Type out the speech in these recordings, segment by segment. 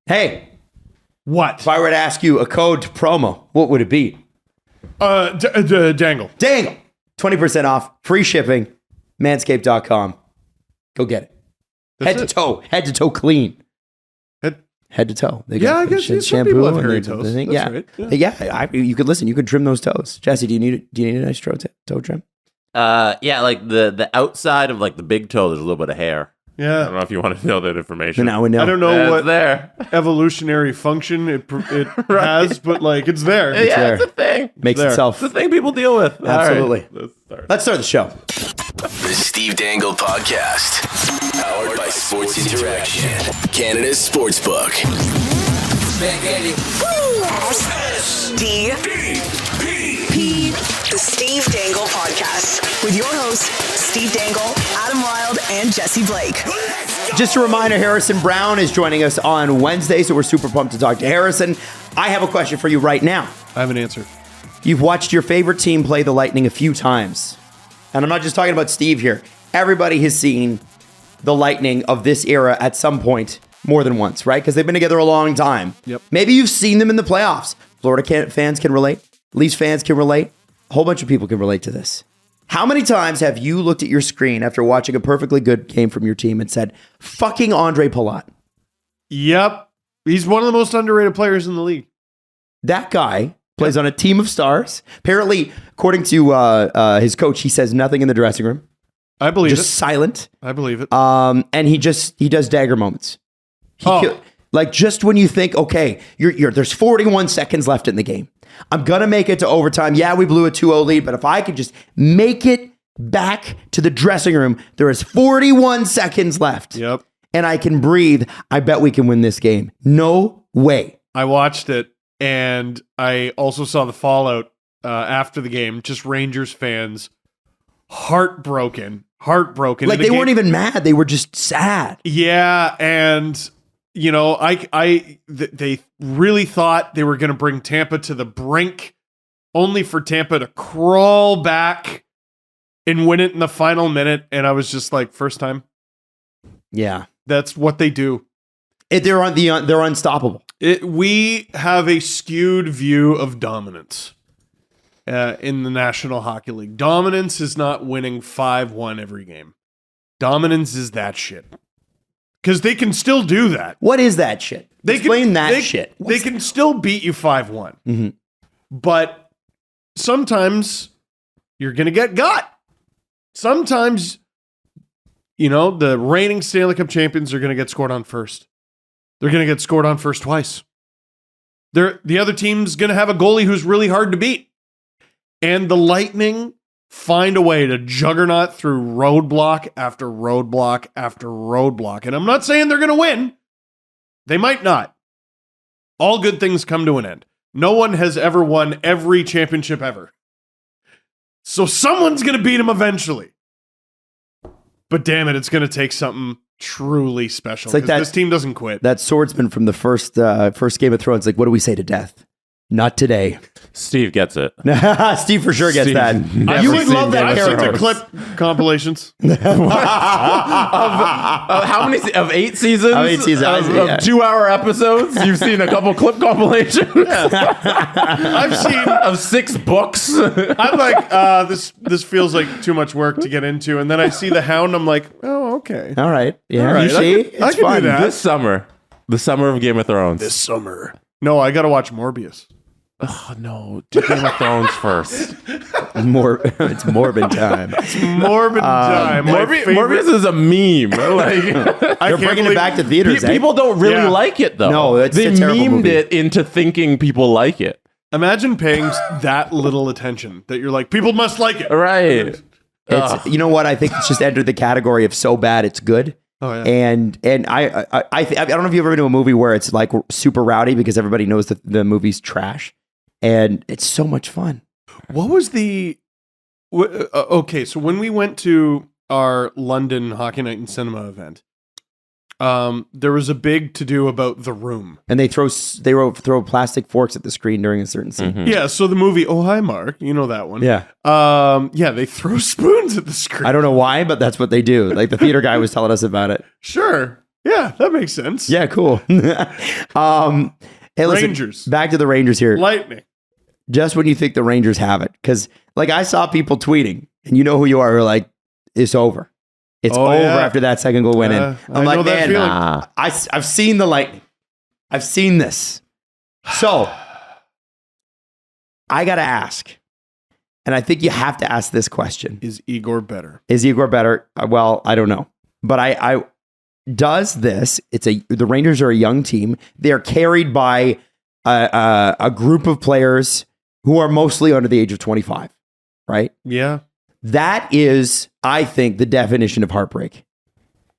Hey, What? if I were to ask you a code to promo, what would it be? Dangle. Dangle. 20% off, free shipping, manscaped.com. Go get it. That's Head to toe clean. Head to toe. They got I guess some people have hairy toes. That's yeah, right. you could listen. You could trim those toes. Jesse, do you need a nice toe trim? Yeah, like the outside of like the big toe, there's a little bit of hair. I Yeah. don't know if you want to know that information. Now we know. I don't know It's what there. evolutionary function it has, but like it's there. Yeah, there. it's a thing. Makes there. itself. It's a thing people deal with. All right, Absolutely. let's start. Let's start the show. The Steve Dangle Podcast. Powered by Sports Interaction. Canada's Sportsbook. SDP. The Steve Dangle Podcast. With your hosts, Steve Dangle, Adam Wilde, and Jesse Blake. Just a reminder, Harrison Brown is joining us on Wednesday, so we're super pumped to talk to Harrison. I have a question for you right now. I have an answer. You've watched your favorite team play the Lightning a few times. And I'm not just talking about Steve here. Everybody has seen the Lightning of this era at some point more than once, right? Because they've been together a long time. Yep. Maybe you've seen them in the playoffs. Florida fans can relate. Leafs fans can relate. A whole bunch of people can relate to this. How many times have you looked at your screen after watching a perfectly good game from your team and said, fucking Andre Palat? Yep. He's one of the most underrated players in the league. That guy plays on a team of stars. Apparently, according to his coach, he says nothing in the dressing room. I believe Just it. silent. I believe it. And he does dagger moments. Like just when you think, okay, there's 41 seconds left in the game. I'm going to make it to overtime. Yeah, we blew a 2-0 lead, but if I could just make it back to the dressing room, there is 41 seconds left. Yep. And I can breathe. I bet we can win this game. No way. I watched it, and I also saw the fallout after the game. Just Rangers fans, heartbroken. Like they weren't even mad. They were just sad. Yeah, and you know, they really thought they were going to bring Tampa to the brink, only for Tampa to crawl back and win it in the final minute. And I was just like, first time. Yeah, that's what they do. They're unstoppable. We have a skewed view of dominance in the National Hockey League. Dominance is not winning 5-1 every game. Dominance is that shit. Because they can still do that. What is that shit? Explain that shit. They can still beat you 5-1. Mm-hmm. But sometimes you're going to get got. Sometimes, you know, the reigning Stanley Cup champions are going to get scored on first. They're going to get scored on first twice. The other team's going to have a goalie who's really hard to beat. And the Lightning find a way to juggernaut through roadblock after roadblock after roadblock. And I'm not saying they're going to win. They might not. All good things come to an end. No one has ever won every championship ever. So someone's going to beat them eventually. But damn it, it's going to take something truly special. It's like this team doesn't quit. That swordsman from the first Game of Thrones. Like, what do we say to death? Not today. Steve gets it. Steve for sure gets that. You would love that I've seen character. the clip compilations. Of how many? Of 8 seasons? Of 8 seasons. Of Yeah. 2-hour episodes? You've seen a couple clip compilations? I've seen Of 6 books? I'm like, this feels like too much work to get into. And then I see the Hound, I'm like, oh, okay. All right. Yeah. All right. You see? I It's can do fun. that. This summer. The summer of Game of Thrones. This summer. No, I got to watch Morbius. Oh, no. Do Game of Thrones first. It's Morbid time. Morbid time. My favorite- Morbius is a meme. Like, They're can't bringing it believe- back to theaters. people don't really Yeah. like it, though. No, it's they a terrible memed movie. it into thinking people like it. Imagine paying that little attention that you're like, people must like it. Right. It's, you know what? I think it's just entered the category of so bad it's good. Oh, yeah. And I don't know if you've ever been to a movie where it's like super rowdy because everybody knows that the movie's trash, and it's so much fun. What was the... okay, so when we went to our London Hockey Night and Cinema event, there was a big to-do about The Room. And they throw plastic forks at the screen during a certain scene. Mm-hmm. Yeah, so the movie, Oh Hi Mark, you know that one. Yeah. Yeah, they throw spoons at the screen. I don't know why, but that's what they do. Like the theater guy was telling us about it. Sure. Yeah, that makes sense. Yeah, cool. Hey, listen, Rangers. back to the Rangers here. Lightning. Just when you think the Rangers have it. Because, like, I saw people tweeting, and you know who you are, who are like, it's over. It's over after that second goal went in. I'm like, man, I've seen the Lightning. I've seen this. So, I got to ask, and I think you have to ask this question. Is Igor better? Is Igor better? Well, I don't know. But I does this. The Rangers are a young team. They're carried by a group of players who are mostly under the age of 25, right? Yeah. That is, I think, the definition of heartbreak,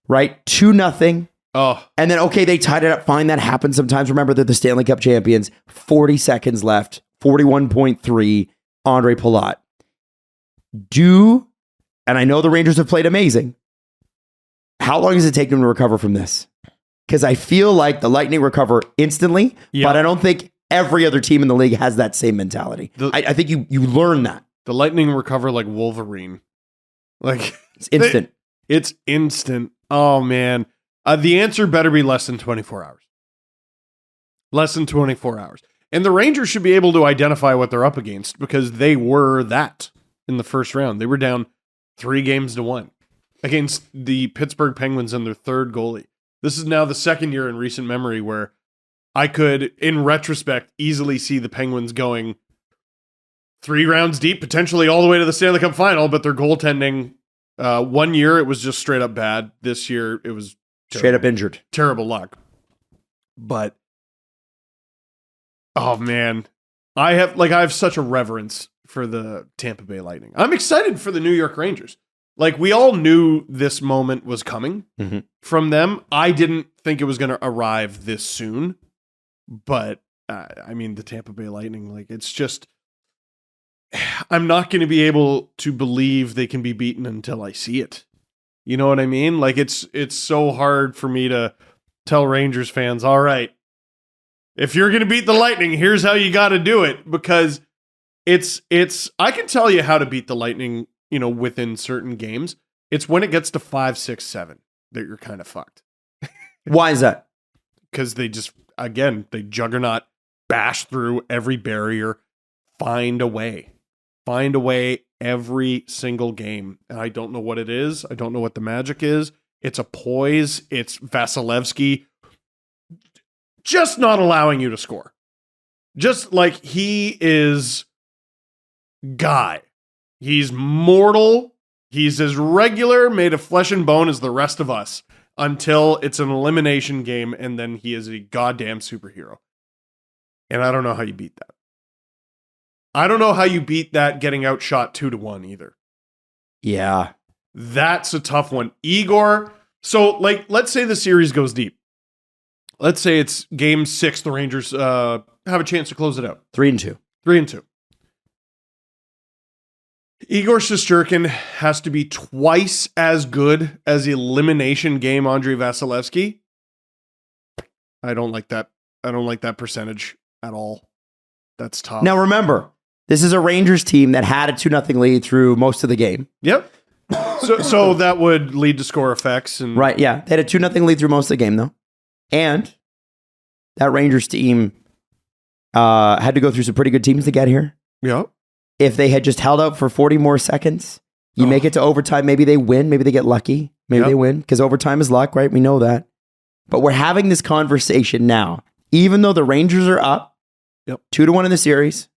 right? 2-0. Oh. And then, okay, they tied it up. Fine, that happens sometimes. Remember, they're the Stanley Cup champions. 40 seconds left. 41.3. Andre Palat. And I know the Rangers have played amazing. How long does it take them to recover from this? Because I feel like the Lightning recover instantly, but I don't think every other team in the league has that same mentality. I think you learn that. The Lightning recover like Wolverine. Like it's instant. It's instant. Oh, man. The answer better be less than 24 hours. Less than 24 hours. And the Rangers should be able to identify what they're up against because they were that in the first round. They were down 3-1 against the Pittsburgh Penguins and their third goalie. This is now the second year in recent memory where I could, in retrospect, easily see the Penguins going 3 rounds deep, potentially all the way to the Stanley Cup final, but their goaltending, 1 year, it was just straight up bad. This year, it was straight up injured. Terrible luck. But, oh man, I have such a reverence for the Tampa Bay Lightning. I'm excited for the New York Rangers. Like, we all knew this moment was coming from them. I didn't think it was going to arrive this soon. But, I mean, the Tampa Bay Lightning, like, it's just, I'm not going to be able to believe they can be beaten until I see it. You know what I mean? Like, it's so hard for me to tell Rangers fans, all right, if you're going to beat the Lightning, here's how you got to do it. Because I can tell you how to beat the Lightning, you know, within certain games. It's when it gets to 5, 6, 7 that you're kind of fucked. Why is that? Because they just, again, they juggernaut, bash through every barrier, find a way every single game. And I don't know what it is. I don't know what the magic is. It's a poise. It's Vasilevsky just not allowing you to score. Just like he is Guy. He's mortal. He's as regular, made of flesh and bone as the rest of us until it's an elimination game, and then he is a goddamn superhero. And I don't know how you beat that. I don't know how you beat that getting outshot 2-1 either. Yeah. That's a tough one. Igor, so like, let's say the series goes deep. Let's say it's game 6, the Rangers have a chance to close it out. 3-2. 3-2. Igor Shesterkin has to be twice as good as elimination game Andrei Vasilevsky. I don't like that. I don't like that percentage at all. That's tough. Now remember, this is a Rangers team that had a 2-0 lead through most of the game. Yep. So that would lead to score effects. And right, yeah. They had a 2-0 lead through most of the game, though. And that Rangers team had to go through some pretty good teams to get here. Yep. If they had just held out for 40 more seconds, you make it to overtime. Maybe they win. Maybe they get lucky. Maybe they win because overtime is luck, right? We know that. But we're having this conversation now. Even though the Rangers are up 2-1 in the series,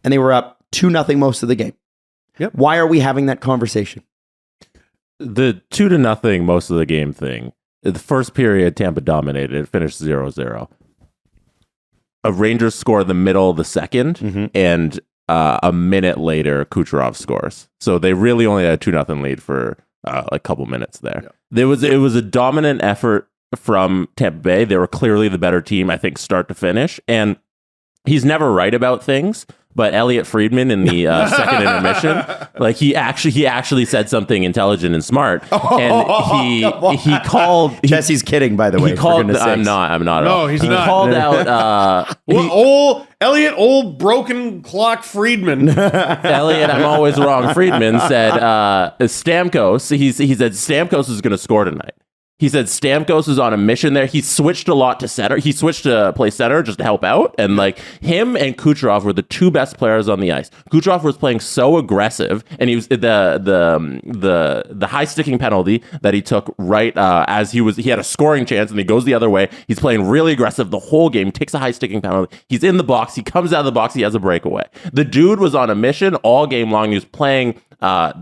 and they were up 2-0 most of the game. Yep. Why are we having that conversation? The 2-0 most of the game thing. The first period, Tampa dominated. It finished 0-0. A Rangers score in the middle of the second, and a minute later, Kucherov scores. So they really only had a 2-0 lead for a couple minutes there. Yeah. It was a dominant effort from Tampa Bay. They were clearly the better team, I think, start to finish. And he's never right about things, but Elliot Friedman in the second intermission, like he actually said something intelligent and smart, and he called. Jesse's kidding, by the way. He called. I'm not at all. No, he's not. He called out. Old broken clock Friedman. Elliot, I'm always wrong. Friedman said Stamkos. He said Stamkos is going to score tonight. He said Stamkos is on a mission there. He switched a lot to center. He switched to play center just to help out. And like him and Kucherov were the two best players on the ice. Kucherov was playing so aggressive, and he was the high sticking penalty that he took right as he had a scoring chance, and he goes the other way. He's playing really aggressive the whole game. Takes a high sticking penalty. He's in the box. He comes out of the box. He has a breakaway. The dude was on a mission all game long. He was playing. I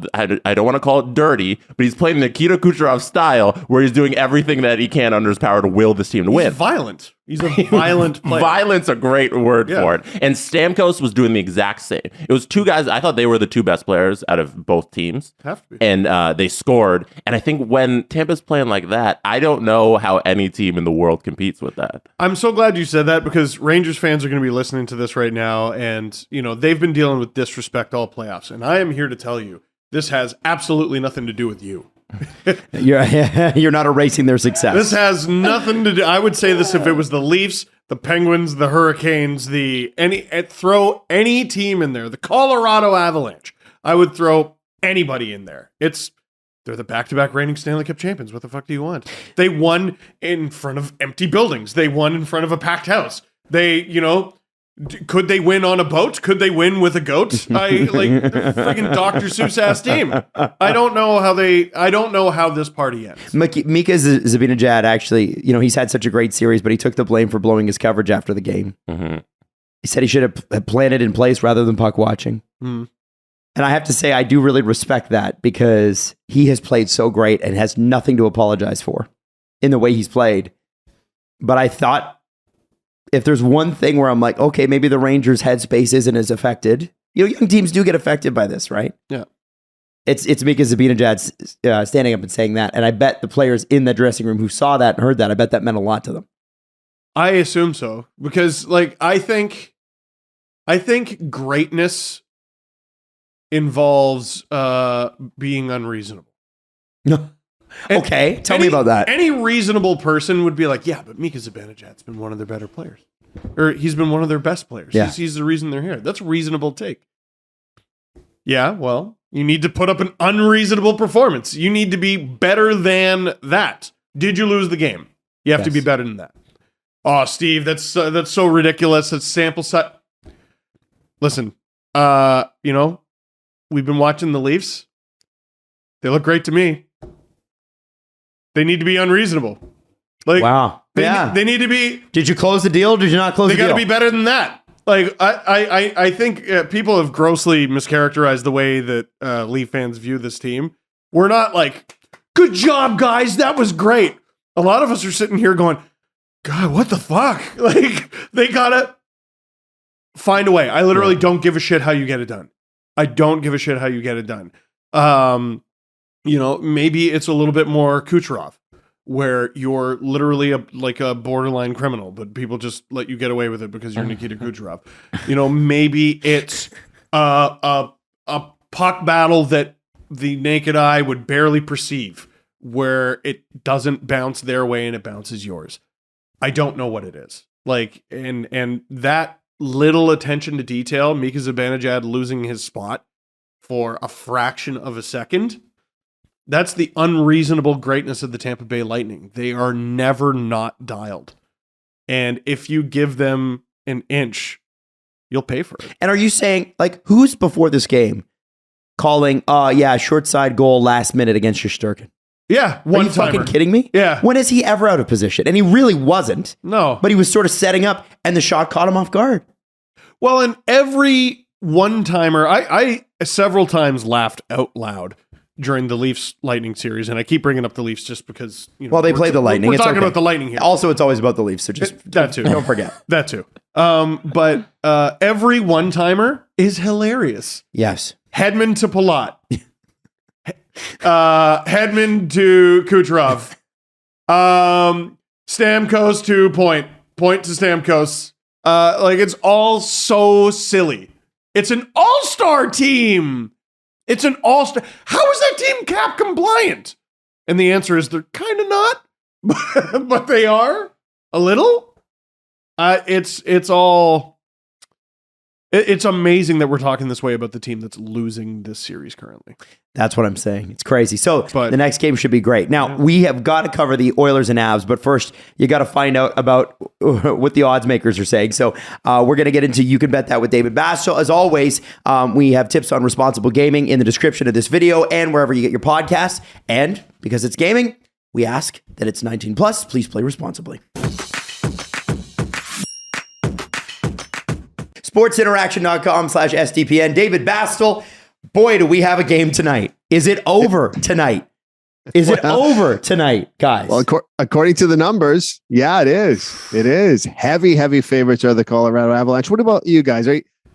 don't want to call it dirty, but he's playing Nikita Kucherov style, where he's doing everything that he can under his power to will this team to win. He's violent. He's a violent player. Violent's a great word for it. And Stamkos was doing the exact same. It was two guys. I thought they were the two best players out of both teams. Have to be. And they scored. And I think when Tampa's playing like that, I don't know how any team in the world competes with that. I'm so glad you said that, because Rangers fans are going to be listening to this right now, and they've been dealing with disrespect all playoffs. And I am here to tell you, this has absolutely nothing to do with you. You're not erasing their success. This has nothing to do. I would say this if it was the Leafs, the Penguins, the Hurricanes, throw any team in there, the Colorado Avalanche. I would throw anybody in there. They're the back-to-back reigning Stanley Cup champions. What the fuck do you want? They won in front of empty buildings. They won in front of a packed house. Could they win on a boat? Could they win with a goat? Freaking Dr. Seuss ass team. I don't know how this party ends. Mika Zibanejad actually, he's had such a great series, but he took the blame for blowing his coverage after the game. Mm-hmm. He said he should have planned it in place rather than puck watching. Mm. And I have to say, I do really respect that, because he has played so great and has nothing to apologize for in the way he's played. But I thought, if there's one thing where I'm like, okay, maybe the Rangers' headspace isn't as affected. Young teams do get affected by this, right? Yeah. It's Mika Zibanejad standing up and saying that. And I bet the players in the dressing room who saw that and heard that, I bet that meant a lot to them. I assume so, because I think greatness involves being unreasonable. Okay, tell me about that. Any reasonable person would be like, yeah, but Mika Zibanejad's been one of their better players. Or he's been one of their best players. Yeah. He's the reason they're here. That's a reasonable take. Yeah, well, you need to put up an unreasonable performance. You need to be better than that. Did you lose the game? You have to be better than that. Oh, Steve, that's so ridiculous. That's sample size. Listen, we've been watching the Leafs. They look great to me. They need to be unreasonable. Wow. They need to be. Did you close the deal? Did you not close the deal? They got to be better than that. I think people have grossly mischaracterized the way that Leaf fans view this team. We're not like, good job, guys. That was great. A lot of us are sitting here going, God, what the fuck? They got to find a way. I literally don't give a shit how you get it done. I don't give a shit how you get it done. Maybe it's a little bit more Kucherov, where you're literally a borderline criminal, but people just let you get away with it because you're Nikita Kucherov. Maybe it's a puck battle that the naked eye would barely perceive, where it doesn't bounce their way and it bounces yours. I don't know what it is. And that little attention to detail, Mika Zibanejad losing his spot for a fraction of a second, that's the unreasonable greatness of the Tampa Bay Lightning. They are never not dialed. And if you give them an inch, you'll pay for it. And are you saying, who's before this game calling, short side goal last minute against Shesterkin? Yeah, Are you fucking kidding me? Yeah. When is he ever out of position? And he really wasn't. No. But he was sort of setting up, and the shot caught him off guard. Well, and every one-timer, I several times laughed out loud during the Leafs Lightning series, and I keep bringing up the Leafs just because they play the Lightning. We're it's talking okay. about the Lightning here. Also, it's always about the Leafs, so just that too. Don't forget that too. But every one-timer is hilarious. Yes, Hedman to Palat, Hedman to Kucherov, Stamkos to Point to Stamkos. It's all so silly. It's an all-star team. It's an all-star. How is that team cap compliant? And the answer is they're kind of not, but they are a little. It's all. It's amazing that we're talking this way about the team that's losing this series currently. That's what I'm saying. It's crazy. So But- the next game should be great. Now, we have got to cover the Oilers and Avs, but first, you got to find out about what the odds makers are saying. So we're going to get into You Can Bet That with David Bastl. As always, we have tips on responsible gaming in the description of this video and wherever you get your podcasts. And because it's gaming, we ask that it's 19 plus. Please play responsibly. SportsInteraction.com/SDPN. David Bastl. Boy, do we have a game tonight. Is it over tonight? Is it over tonight, guys? Well, according to the numbers, yeah, it is. It is. Heavy favorites are the Colorado Avalanche. What about you guys?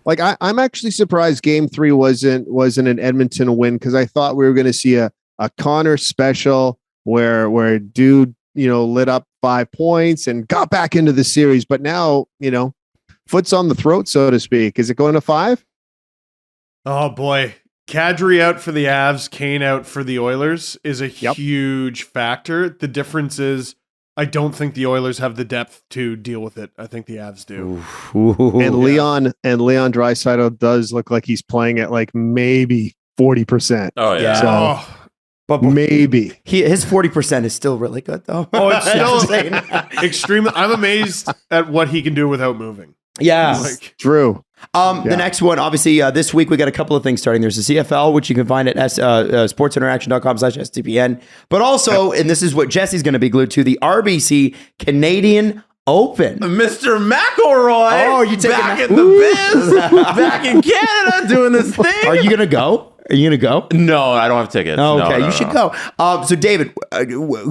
I'm actually surprised Game 3 wasn't an Edmonton win, because I thought we were going to see a Connor special where dude lit up 5 points and got back into the series. But now foot's on the throat, so to speak. Is it going to 5? Oh boy. Kadri out for the Avs, Kane out for the Oilers is a huge factor. The difference is I don't think the Oilers have the depth to deal with it. I think the Avs do. And Leon Draisaitl does look like he's playing at like maybe 40%. Oh yeah. So But maybe his 40% is still really good, though. Oh, it's still extremely. I'm amazed at what he can do without moving. Yeah. True. The next one, obviously, this week we got a couple of things starting. There's the CFL, which you can find at sportsinteraction.com/SDPN. But also, and this is what Jesse's going to be glued to, the RBC Canadian Open. Mr. McElroy. Oh, you taking back that- in the biz, back in Canada doing this thing. Are you going to go? Are you going to go? No, I don't have tickets. Oh, No, okay, no, you should no. go. So, David,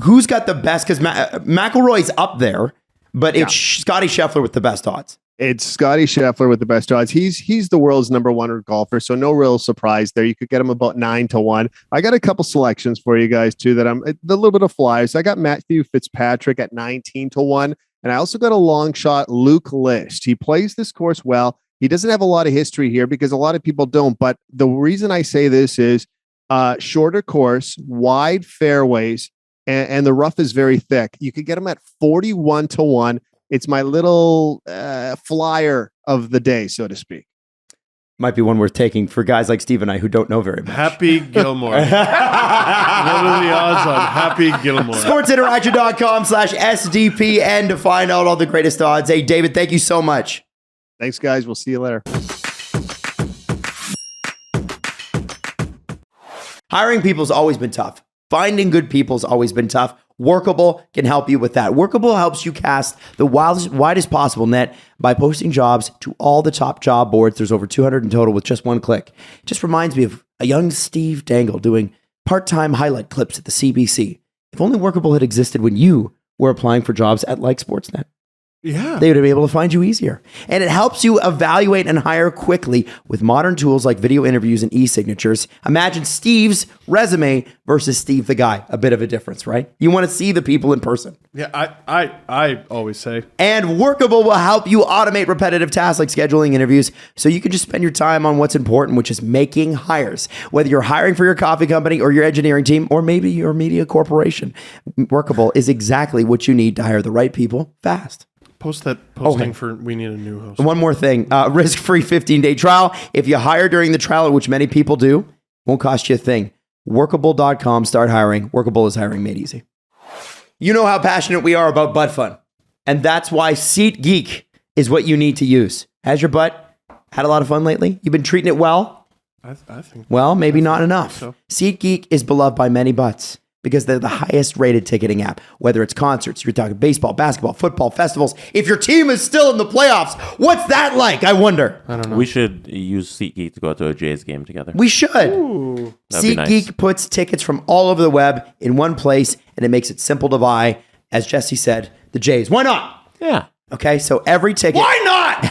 who's got the best? Because McElroy's up there, but it's Scotty Scheffler with the best odds. It's Scotty Scheffler with the best odds. He's the world's number one golfer, so no real surprise there. You could get him about 9-1. I got a couple selections for you guys too that I'm a little bit of flyers. I got Matthew Fitzpatrick at 19-1, and I also got a long shot Luke List. He plays this course well. He doesn't have a lot of history here because a lot of people don't. But the reason I say this is shorter course, wide fairways, and the rough is very thick. You could get him at 41-1. It's my little flyer of the day, so to speak. Might be one worth taking for guys like Steve and I who don't know very much. Happy Gilmore. What are the odds on Happy Gilmore? SportsInteraction.com/SDPN to find out all the greatest odds. Hey, David, thank you so much. Thanks, guys. We'll see you later. Hiring people's always been tough. Finding good people's always been tough. Workable can help you with that. Workable helps you cast the widest possible net by posting jobs to all the top job boards. There's over 200 in total with just one click. It just reminds me of a young Steve Dangle doing part-time highlight clips at the CBC. If only Workable had existed when you were applying for jobs at like Sportsnet. Yeah. They would be able to find you easier. And it helps you evaluate and hire quickly with modern tools like video interviews and e-signatures. Imagine Steve's resume versus Steve the guy. A bit of a difference, right? You want to see the people in person. Yeah, I always say. And Workable will help you automate repetitive tasks like scheduling interviews so you can just spend your time on what's important, which is making hires. Whether you're hiring for your coffee company or your engineering team or maybe your media corporation, Workable is exactly what you need to hire the right people fast. Post that posting for We Need a New Host. One more thing, risk-free 15-day trial. If you hire during the trial, which many people do, won't cost you a thing. Workable.com, start hiring. Workable is hiring made easy. You know how passionate we are about butt fun. And that's why SeatGeek is what you need to use. Has your butt had a lot of fun lately? You've been treating it well? I think. Well, maybe not enough. so. SeatGeek is beloved by many butts because they're the highest rated ticketing app. Whether it's concerts, you're talking baseball, basketball, football, festivals. If your team is still in the playoffs, what's that like? I wonder. I don't know. We should use SeatGeek to go to a Jays game together. We should. Ooh. That'd be SeatGeek nice. puts tickets from all over the web in one place, and it makes it simple to buy. As Jesse said, the Jays. Why not? Yeah. Okay, so every ticket. Why not?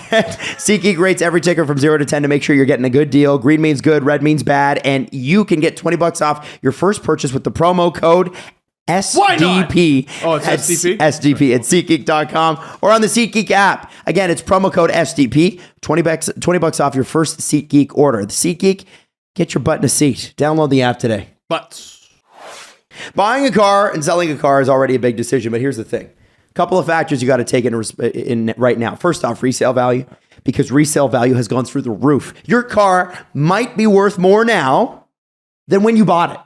SeatGeek rates every ticket from 0 to 10 to make sure you're getting a good deal. Green means good, red means bad, and you can get $20 off your first purchase with the promo code SDP. Oh, it's SDP? SDP at SeatGeek.com or on the SeatGeek app. Again, it's promo code SDP. $20 off your first SeatGeek order. The SeatGeek, get your butt in a seat. Download the app today. Butts. Buying a car and selling a car is already a big decision, but here's the thing. A couple of factors you got to take in right now. First off, resale value. because resale value has gone through the roof. Your car might be worth more now than when you bought it.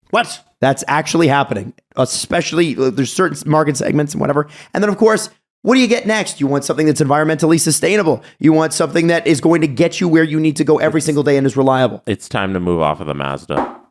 What? That's actually happening, especially there's certain market segments and whatever. And then, of course, what do you get next? You want something that's environmentally sustainable. You want something that is going to get you where you need to go every single day and is reliable. It's time to move off of the Mazda.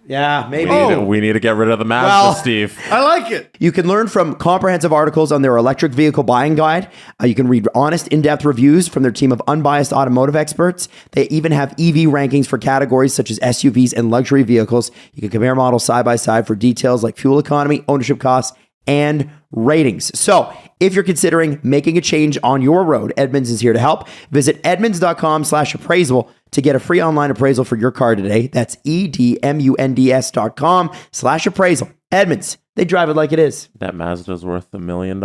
Yeah, maybe. We need to get rid of the Mazda, Steve. I like it. You can learn from comprehensive articles on their electric vehicle buying guide. You can read honest, in-depth reviews from their team of unbiased automotive experts. They even have EV rankings for categories such as SUVs and luxury vehicles. You can compare models side by side for details like fuel economy, ownership costs, and ratings. So if you're considering making a change on your road, Edmunds is here to help. Visit edmunds.com/appraisal to get a free online appraisal for your car today. That's edmunds.com/appraisal. Edmunds, they drive it like it is. That Mazda's worth $1 million.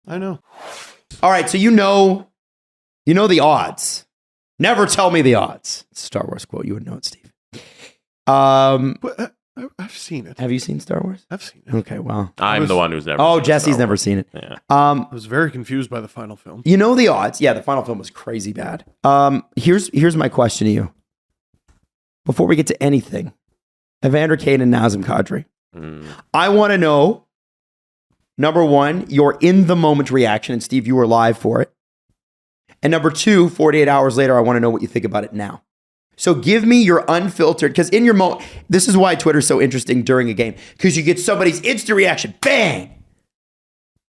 I know. All right, so you know the odds. Never tell me the odds. It's a Star Wars quote. You would know it, Steve. But, I've seen it. Have you seen Star Wars? I've seen it. Okay, well. I'm the one who's never Oh, seen Jesse's Star never Wars. seen it. Yeah. I was very confused by the final film. You know the odds. Yeah, the final film was crazy bad. Here's my question to you. Before we get to anything, Evander Kane and Nazem Kadri. I want to know, number one, your in-the-moment reaction. And Steve, you were live for it. And number two, 48 hours later, I want to know what you think about it now. So give me your unfiltered, because in your moment, this is why Twitter's so interesting during a game, because you get somebody's instant reaction, bang!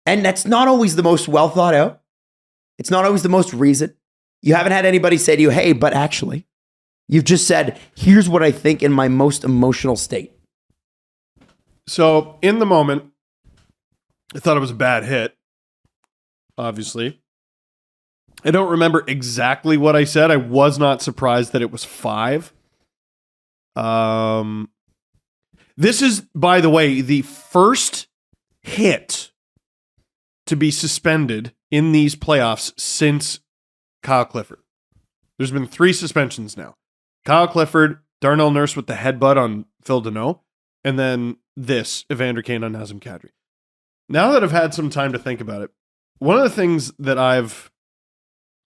And that's not always the most well thought out. It's not always the most reasoned. You haven't had anybody say to you, hey, but actually, you've just said, here's what I think in my most emotional state. So in the moment, I thought it was a bad hit, obviously. I don't remember exactly what I said. I was not surprised that it was 5. This is, by the way, the first hit to be suspended in these playoffs since Kyle Clifford. There's been 3 suspensions now. Kyle Clifford, Darnell Nurse with the headbutt on Phil Deneau, and then this, Evander Kane on Nazem Kadri. Now that I've had some time to think about it, one of the things that I've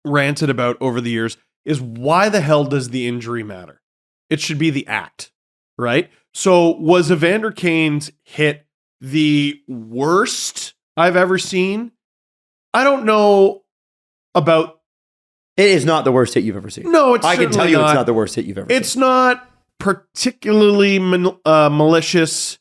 ranted about over the years is why the hell does the injury matter? It should be the act, right? So was Evander Kane's hit the worst I've ever seen? I don't know about. It is not the worst hit you've ever seen. No, it's I can tell you it's not the worst hit you've ever seen. It's not particularly malicious.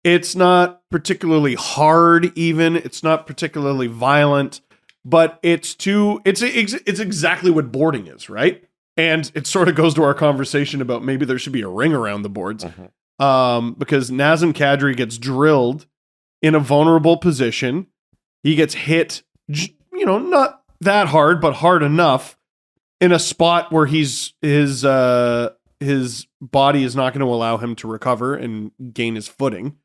It's not particularly hard even. It's not particularly violent. But it's exactly what boarding is, right? And it sort of goes to our conversation about maybe there should be a ring around the boards. Because Nazem Kadri gets drilled in a vulnerable position. He gets hit, not that hard, but hard enough in a spot where his body is not going to allow him to recover and gain his footing,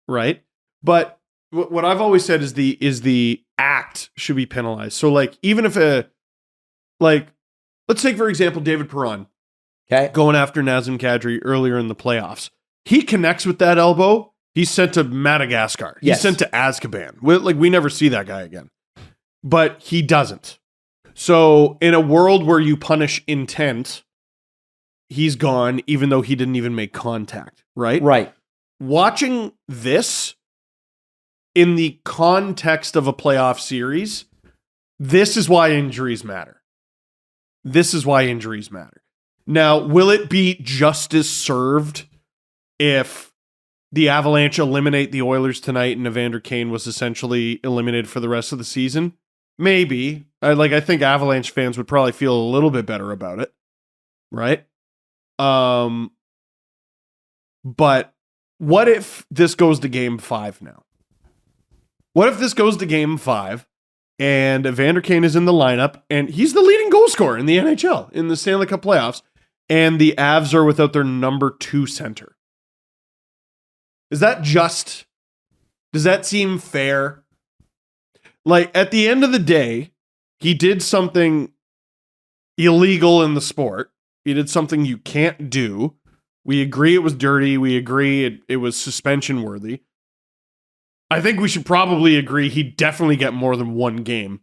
right? But what I've always said is the act should be penalized. So like, even if let's take, for example, David Perron going after Nazem Kadri earlier in the playoffs. He connects with that elbow. He's sent to Madagascar. He's sent to Azkaban. We never see that guy again, but he doesn't. So in a world where you punish intent, he's gone, even though he didn't even make contact. Right. Right. Watching this, in the context of a playoff series, this is why injuries matter. This is why injuries matter. Now, will it be justice served if the Avalanche eliminate the Oilers tonight and Evander Kane was essentially eliminated for the rest of the season? Maybe. I think Avalanche fans would probably feel a little bit better about it, right? But what if this goes to Game 5 now? What if this goes to Game 5 and Evander Kane is in the lineup and he's the leading goal scorer in the NHL in the Stanley Cup playoffs, and the Avs are without their number 2 center? Is that just? Does that seem fair? Like, at the end of the day, he did something illegal in the sport. He did something you can't do. We agree it was dirty. We agree it was suspension worthy. I think we should probably agree he'd definitely get more than one game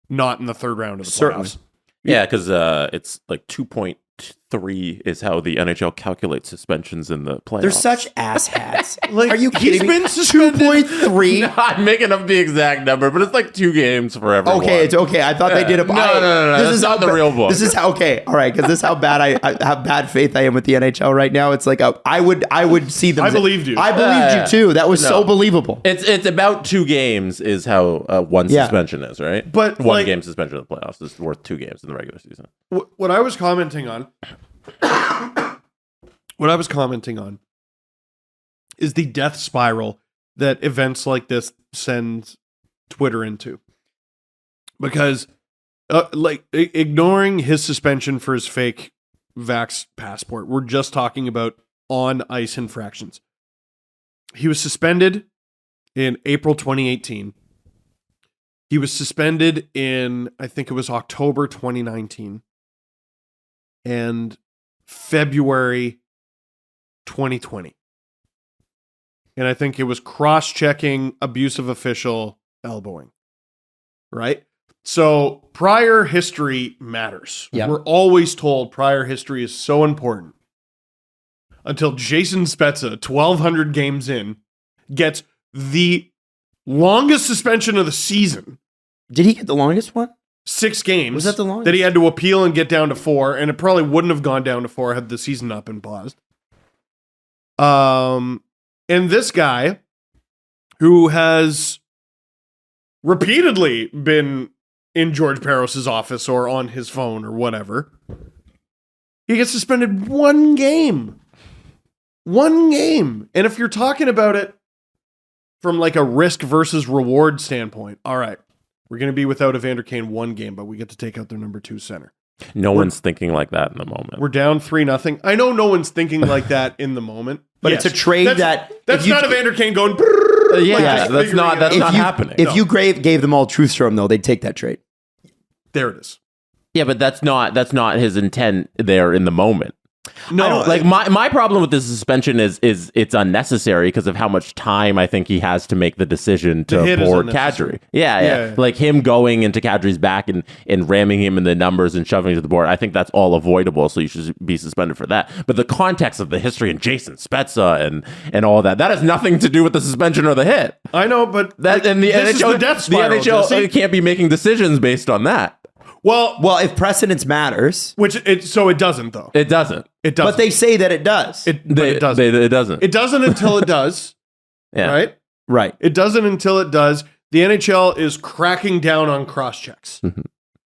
not in the third round of the playoffs. Yeah, because it's like 2.3 is how the NHL calculates suspensions in the playoffs. They're such asshats. Like, Are you he's kidding me? been suspended. 2.3. No, I'm making up the exact number, but it's like 2 games for everyone. Okay, it's okay. I thought they did it. No. That's not the real book. This is how. Okay, all right. Because this is how bad I how bad faith I am with the NHL right now. It's like I would see them. I believed you. I believed you too. That was so believable. It's about 2 games is how one suspension is, right? But, one like- game suspension in the playoffs is worth 2 games in the regular season. What I was commenting on, is the death spiral that events like this send Twitter into. Because, ignoring his suspension for his fake vax passport, we're just talking about on ice infractions. He was suspended in April 2018. He was suspended in, I think it was October 2019. And February 2020. And I think it was cross-checking, abusive official, elbowing. Right? So prior history matters. Yeah. We're always told prior history is so important. Until Jason Spezza, 1,200 games in, gets the longest suspension of the season. Did he get the longest one? 6 games. Was that the longest? That he had to appeal and get down to 4, and it probably wouldn't have gone down to 4 had the season not been paused. And this guy, who has repeatedly been in George Paros's office or on his phone or whatever, he gets suspended 1 game. 1 game. And if you're talking about it from like a risk versus reward standpoint, all right, we're going to be without Evander Kane 1 game, but we get to take out their number 2 center. No one's thinking like that in the moment. We're down 3-0. I know no one's thinking like that in the moment, But it's a trade that's if you- not Evander Kane going. Yeah, that's not happening. If you gave them all truth serum, though, they'd take that trade. There it is. Yeah, but that's not his intent there in the moment. No, Like my problem with this suspension is it's unnecessary because of how much time I think he has to make the decision The hit to is board unnecessary. Kadri. Yeah. Like him going into Kadri's back and ramming him in the numbers and shoving to the board. I think that's all avoidable, so you should be suspended for that. But the context of the history and Jason Spezza and all that has nothing to do with the suspension or the hit. I know, but That and the this NHL, is the death spiral, the NHL Jesse. can't be making decisions based on that. Well, if precedence matters, so it doesn't though. It doesn't. It doesn't. but they say that it does. It doesn't. It doesn't. It doesn't until it does. Yeah. Right. Right. It doesn't until it does. The NHL is cracking down on cross checks. Mm-hmm.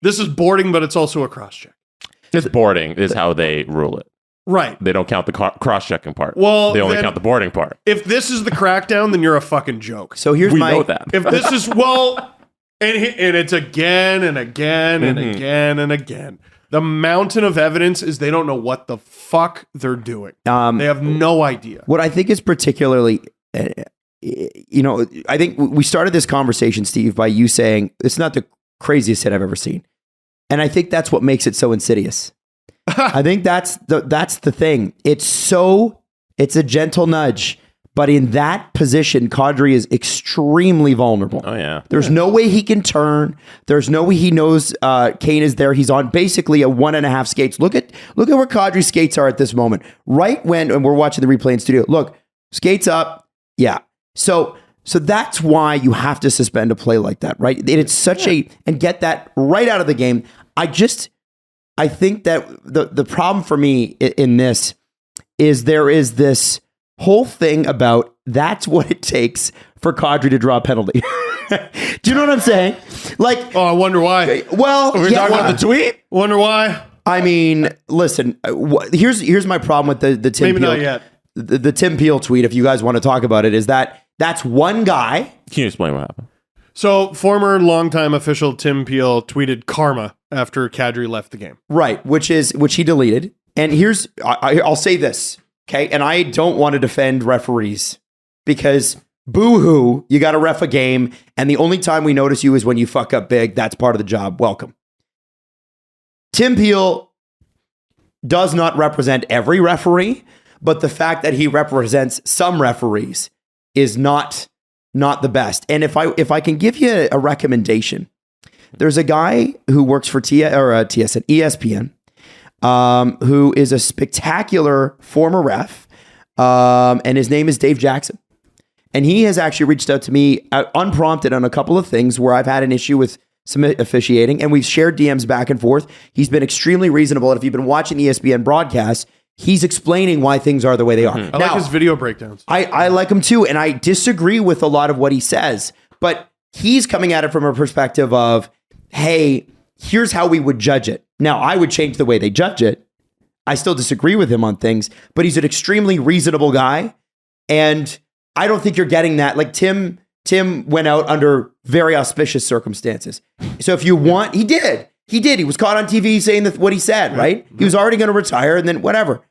This is boarding, but it's also a cross check. It's boarding is how they rule it. Right. They don't count the cross-checking part. Well, they only then- count the boarding part. If this is the crackdown, then you're a fucking joke. So here's We my know that. If this is and it's again and again and Mm-hmm. again and again. The mountain of evidence is they don't know what the fuck they're doing. They have no idea. What I think is particularly, I think we started this conversation, Steve, by you saying it's not the craziest hit I've ever seen, and I think that's what makes it so insidious. I think that's the thing. It's a gentle nudge, but in that position, Kadri is extremely vulnerable. Oh yeah. There's no way he can turn. There's no way he knows Kane is there. He's on basically a 1.5 skates. Look at where Kadri's skates are at this moment. Right when we're watching the replay in studio. Look, skates up. Yeah. So that's why you have to suspend a play like that, right? And it's such and get that right out of the game. I think that the problem for me in this is there is this whole thing about that's what it takes for Kadri to draw a penalty. Do you know what I'm saying? Like, Oh, I wonder why. well, We're talking about the tweet? Wonder why? I mean, listen. Here's my problem with the Tim Maybe Peel, not yet. The Tim Peel tweet. If you guys want to talk about it, is that's one guy. Can you explain what happened? So, former longtime official Tim Peel tweeted karma after Kadri left the game. Right, which he deleted. And I'll say this, okay? And I don't want to defend referees because boo-hoo, you got to ref a game, and the only time we notice you is when you fuck up big. That's part of the job. Welcome. Tim Peel does not represent every referee, but the fact that he represents some referees is not the best. And if I can give you a recommendation, There's a guy who works for ESPN, who is a spectacular former ref, and his name is Dave Jackson. And he has actually reached out to me unprompted on a couple of things where I've had an issue with some officiating, and we've shared DMs back and forth. He's been extremely reasonable, and if you've been watching ESPN broadcasts, he's explaining why things are the way they are. I like his video breakdowns. I like him too, and I disagree with a lot of what he says, but he's coming at it from a perspective of, hey, here's how we would judge it. Now, I would change the way they judge it. I still disagree with him on things, but he's an extremely reasonable guy, and I don't think you're getting that. Like Tim went out under very auspicious circumstances. So if you want, he did. He was caught on TV saying what he said, right? He was already going to retire and then whatever.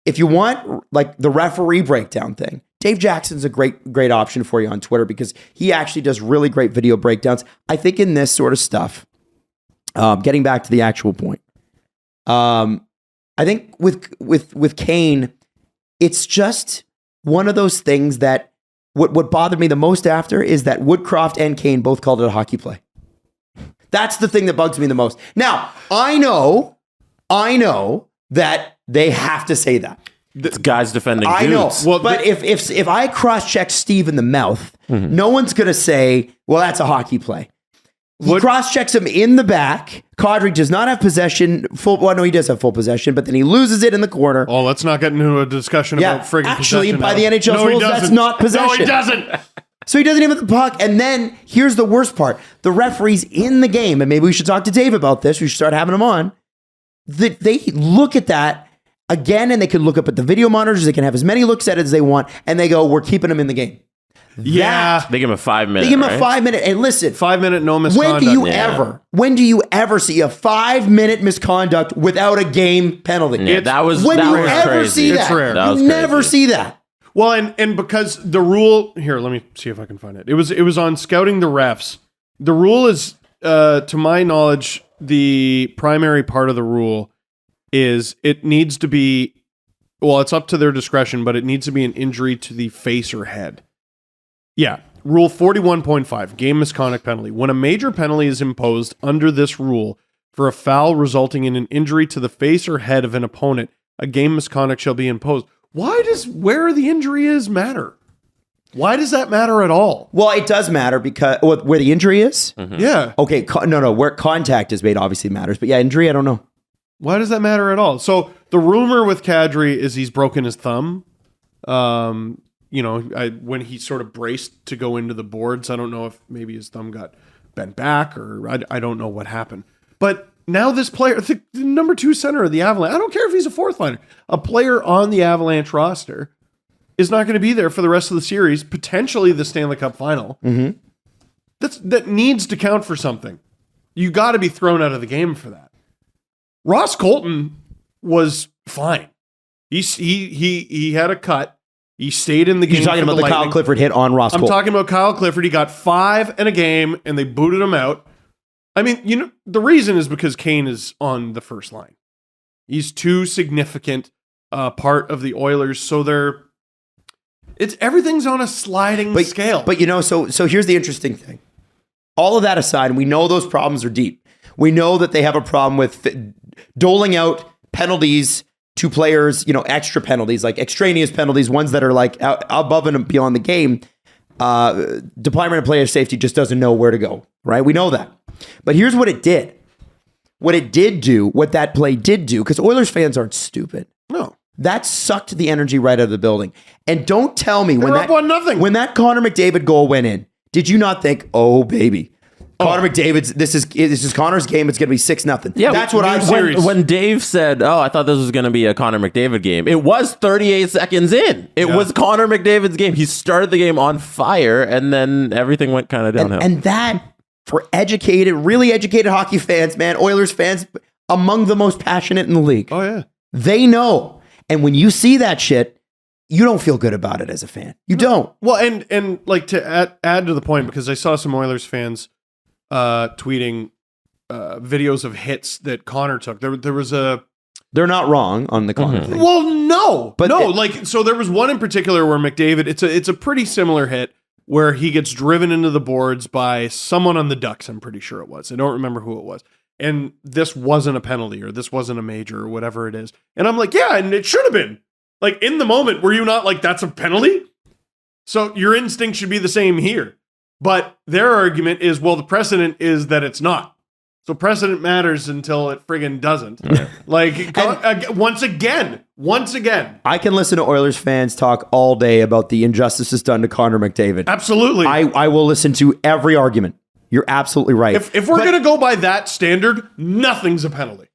If you want like the referee breakdown thing, Dave Jackson's a great option for you on Twitter because he actually does really great video breakdowns. I think in this sort of stuff, getting back to the actual point, I think with Kane, it's just one of those things that what bothered me the most after is that Woodcroft and Kane both called it a hockey play. That's the thing that bugs me the most. Now, I know that they have to say that. It's guys defending I know. dudes. Well, but if I cross-check Steve in the mouth, no one's going to say, well, that's a hockey play. He cross-checks him in the back. Kadri does not have possession. He does have full possession, but then he loses it in the corner. Oh, let's not get into a discussion about friggin' actually, possession. by the NHL rules, that's not possession. No, he doesn't. So he doesn't even have the puck. And then here's the worst part. The referees in the game, and maybe we should talk to Dave about this. We should start having him on. They look at that again, and they can look up at the video monitors. They can have as many looks at it as they want, and they go, we're keeping him in the game. Yeah. They give him a 5 minute. They give him a 5 minute. And listen, 5 minute no misconduct. When do you ever see a 5 minute misconduct without a game penalty? Yeah, that was when do you rare. ever see that? It's rare. You never see that. Well, and because the rule here, let me see if I can find it. It was on scouting the refs. The rule is, to my knowledge, the primary part of the rule is it needs to be, well, it's up to their discretion, but it needs to be an injury to the face or head. Yeah. Rule 41.5, game misconduct penalty. When a major penalty is imposed under this rule for a foul resulting in an injury to the face or head of an opponent, a game misconduct shall be imposed. Why does where the injury is matter? Why does that matter at all? Well, it does matter because where the injury is. Yeah. Okay. No. Where contact is made obviously matters, but yeah, injury, I don't know. Why does that matter at all? So the rumor with Kadri is he's broken his thumb. When he sort of braced to go into the boards, I don't know if maybe his thumb got bent back or I don't know what happened. But now this player, the number 2 center of the Avalanche, I don't care if he's a fourth liner, a player on the Avalanche roster is not going to be there for the rest of the series, potentially the Stanley Cup final. Mm-hmm. That needs to count for something. You got to be thrown out of the game for that. Ross Colton was fine. He had a cut. He stayed in the game. You're talking about the Kyle Clifford hit on Ross Colton. I'm talking about Kyle Clifford. He got 5 in a game, and they booted him out. I mean, the reason is because Kane is on the first line. He's too significant part of the Oilers, so everything's on a sliding scale. But so here's the interesting thing. All of that aside, and we know those problems are deep. We know that they have a problem with doling out penalties to players, extra penalties, like extraneous penalties, ones that are like above and beyond the game. Department of Player Safety just doesn't know where to go, right? We know that. But here's what it did. What that play did do, because Oilers fans aren't stupid. No. That sucked the energy right out of the building. And don't tell me when that 1-0. Connor McDavid goal went in, did you not think, oh baby, Connor McDavid's this is Connor's game, it's gonna be 6-0. Yeah, that's what I thought. When Dave said, "Oh, I thought this was gonna be a Connor McDavid game," it was 38 seconds in. It was Connor McDavid's game. He started the game on fire, and then everything went kind of downhill. And that, for really educated hockey fans, man, Oilers fans, among the most passionate in the league. Oh yeah, they know. And when you see that shit, you don't feel good about it as a fan. You don't. Well, and like to add to the point, because I saw some Oilers fans tweeting videos of hits that Connor took. There was They're not wrong on the Connor thing. Well, no, but so there was one in particular where McDavid. It's a pretty similar hit. where he gets driven into the boards by someone on the Ducks. I'm pretty sure it was. I don't remember who it was. And this wasn't a penalty or this wasn't a major or whatever it is. And I'm like, yeah, and it should have been. Like, in the moment, were you not like, that's a penalty? So your instinct should be the same here. But their argument is, well, the precedent is that it's not. So precedent matters until it friggin' doesn't. Like, once again. I can listen to Oilers fans talk all day about the injustices done to Connor McDavid. Absolutely. I will listen to every argument. You're absolutely right. If we're going to go by that standard, nothing's a penalty.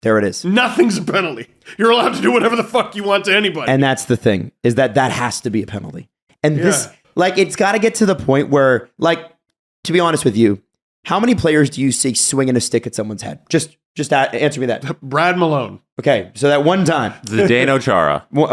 There it is. Nothing's a penalty. You're allowed to do whatever the fuck you want to anybody. And that's the thing, is that has to be a penalty. And this, like, it's got to get to the point where, like, to be honest with you, how many players do you see swinging a stick at someone's head? Just answer me that. Brad Malone. Okay, so that one time. Zdeno Chara. Well,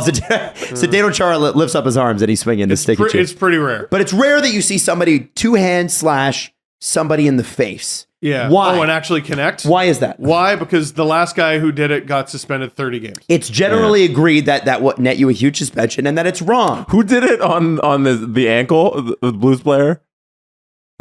Zdeno Chara lifts up his arms and he's swinging the stick at you. It's pretty rare. But it's rare that you see somebody two-hand slash somebody in the face. Yeah. Why? Oh, and actually connect? Why is that? Why? Because the last guy who did it got suspended 30 games. It's generally agreed that would net you a huge suspension and that it's wrong. Who did it on the ankle? The Blues player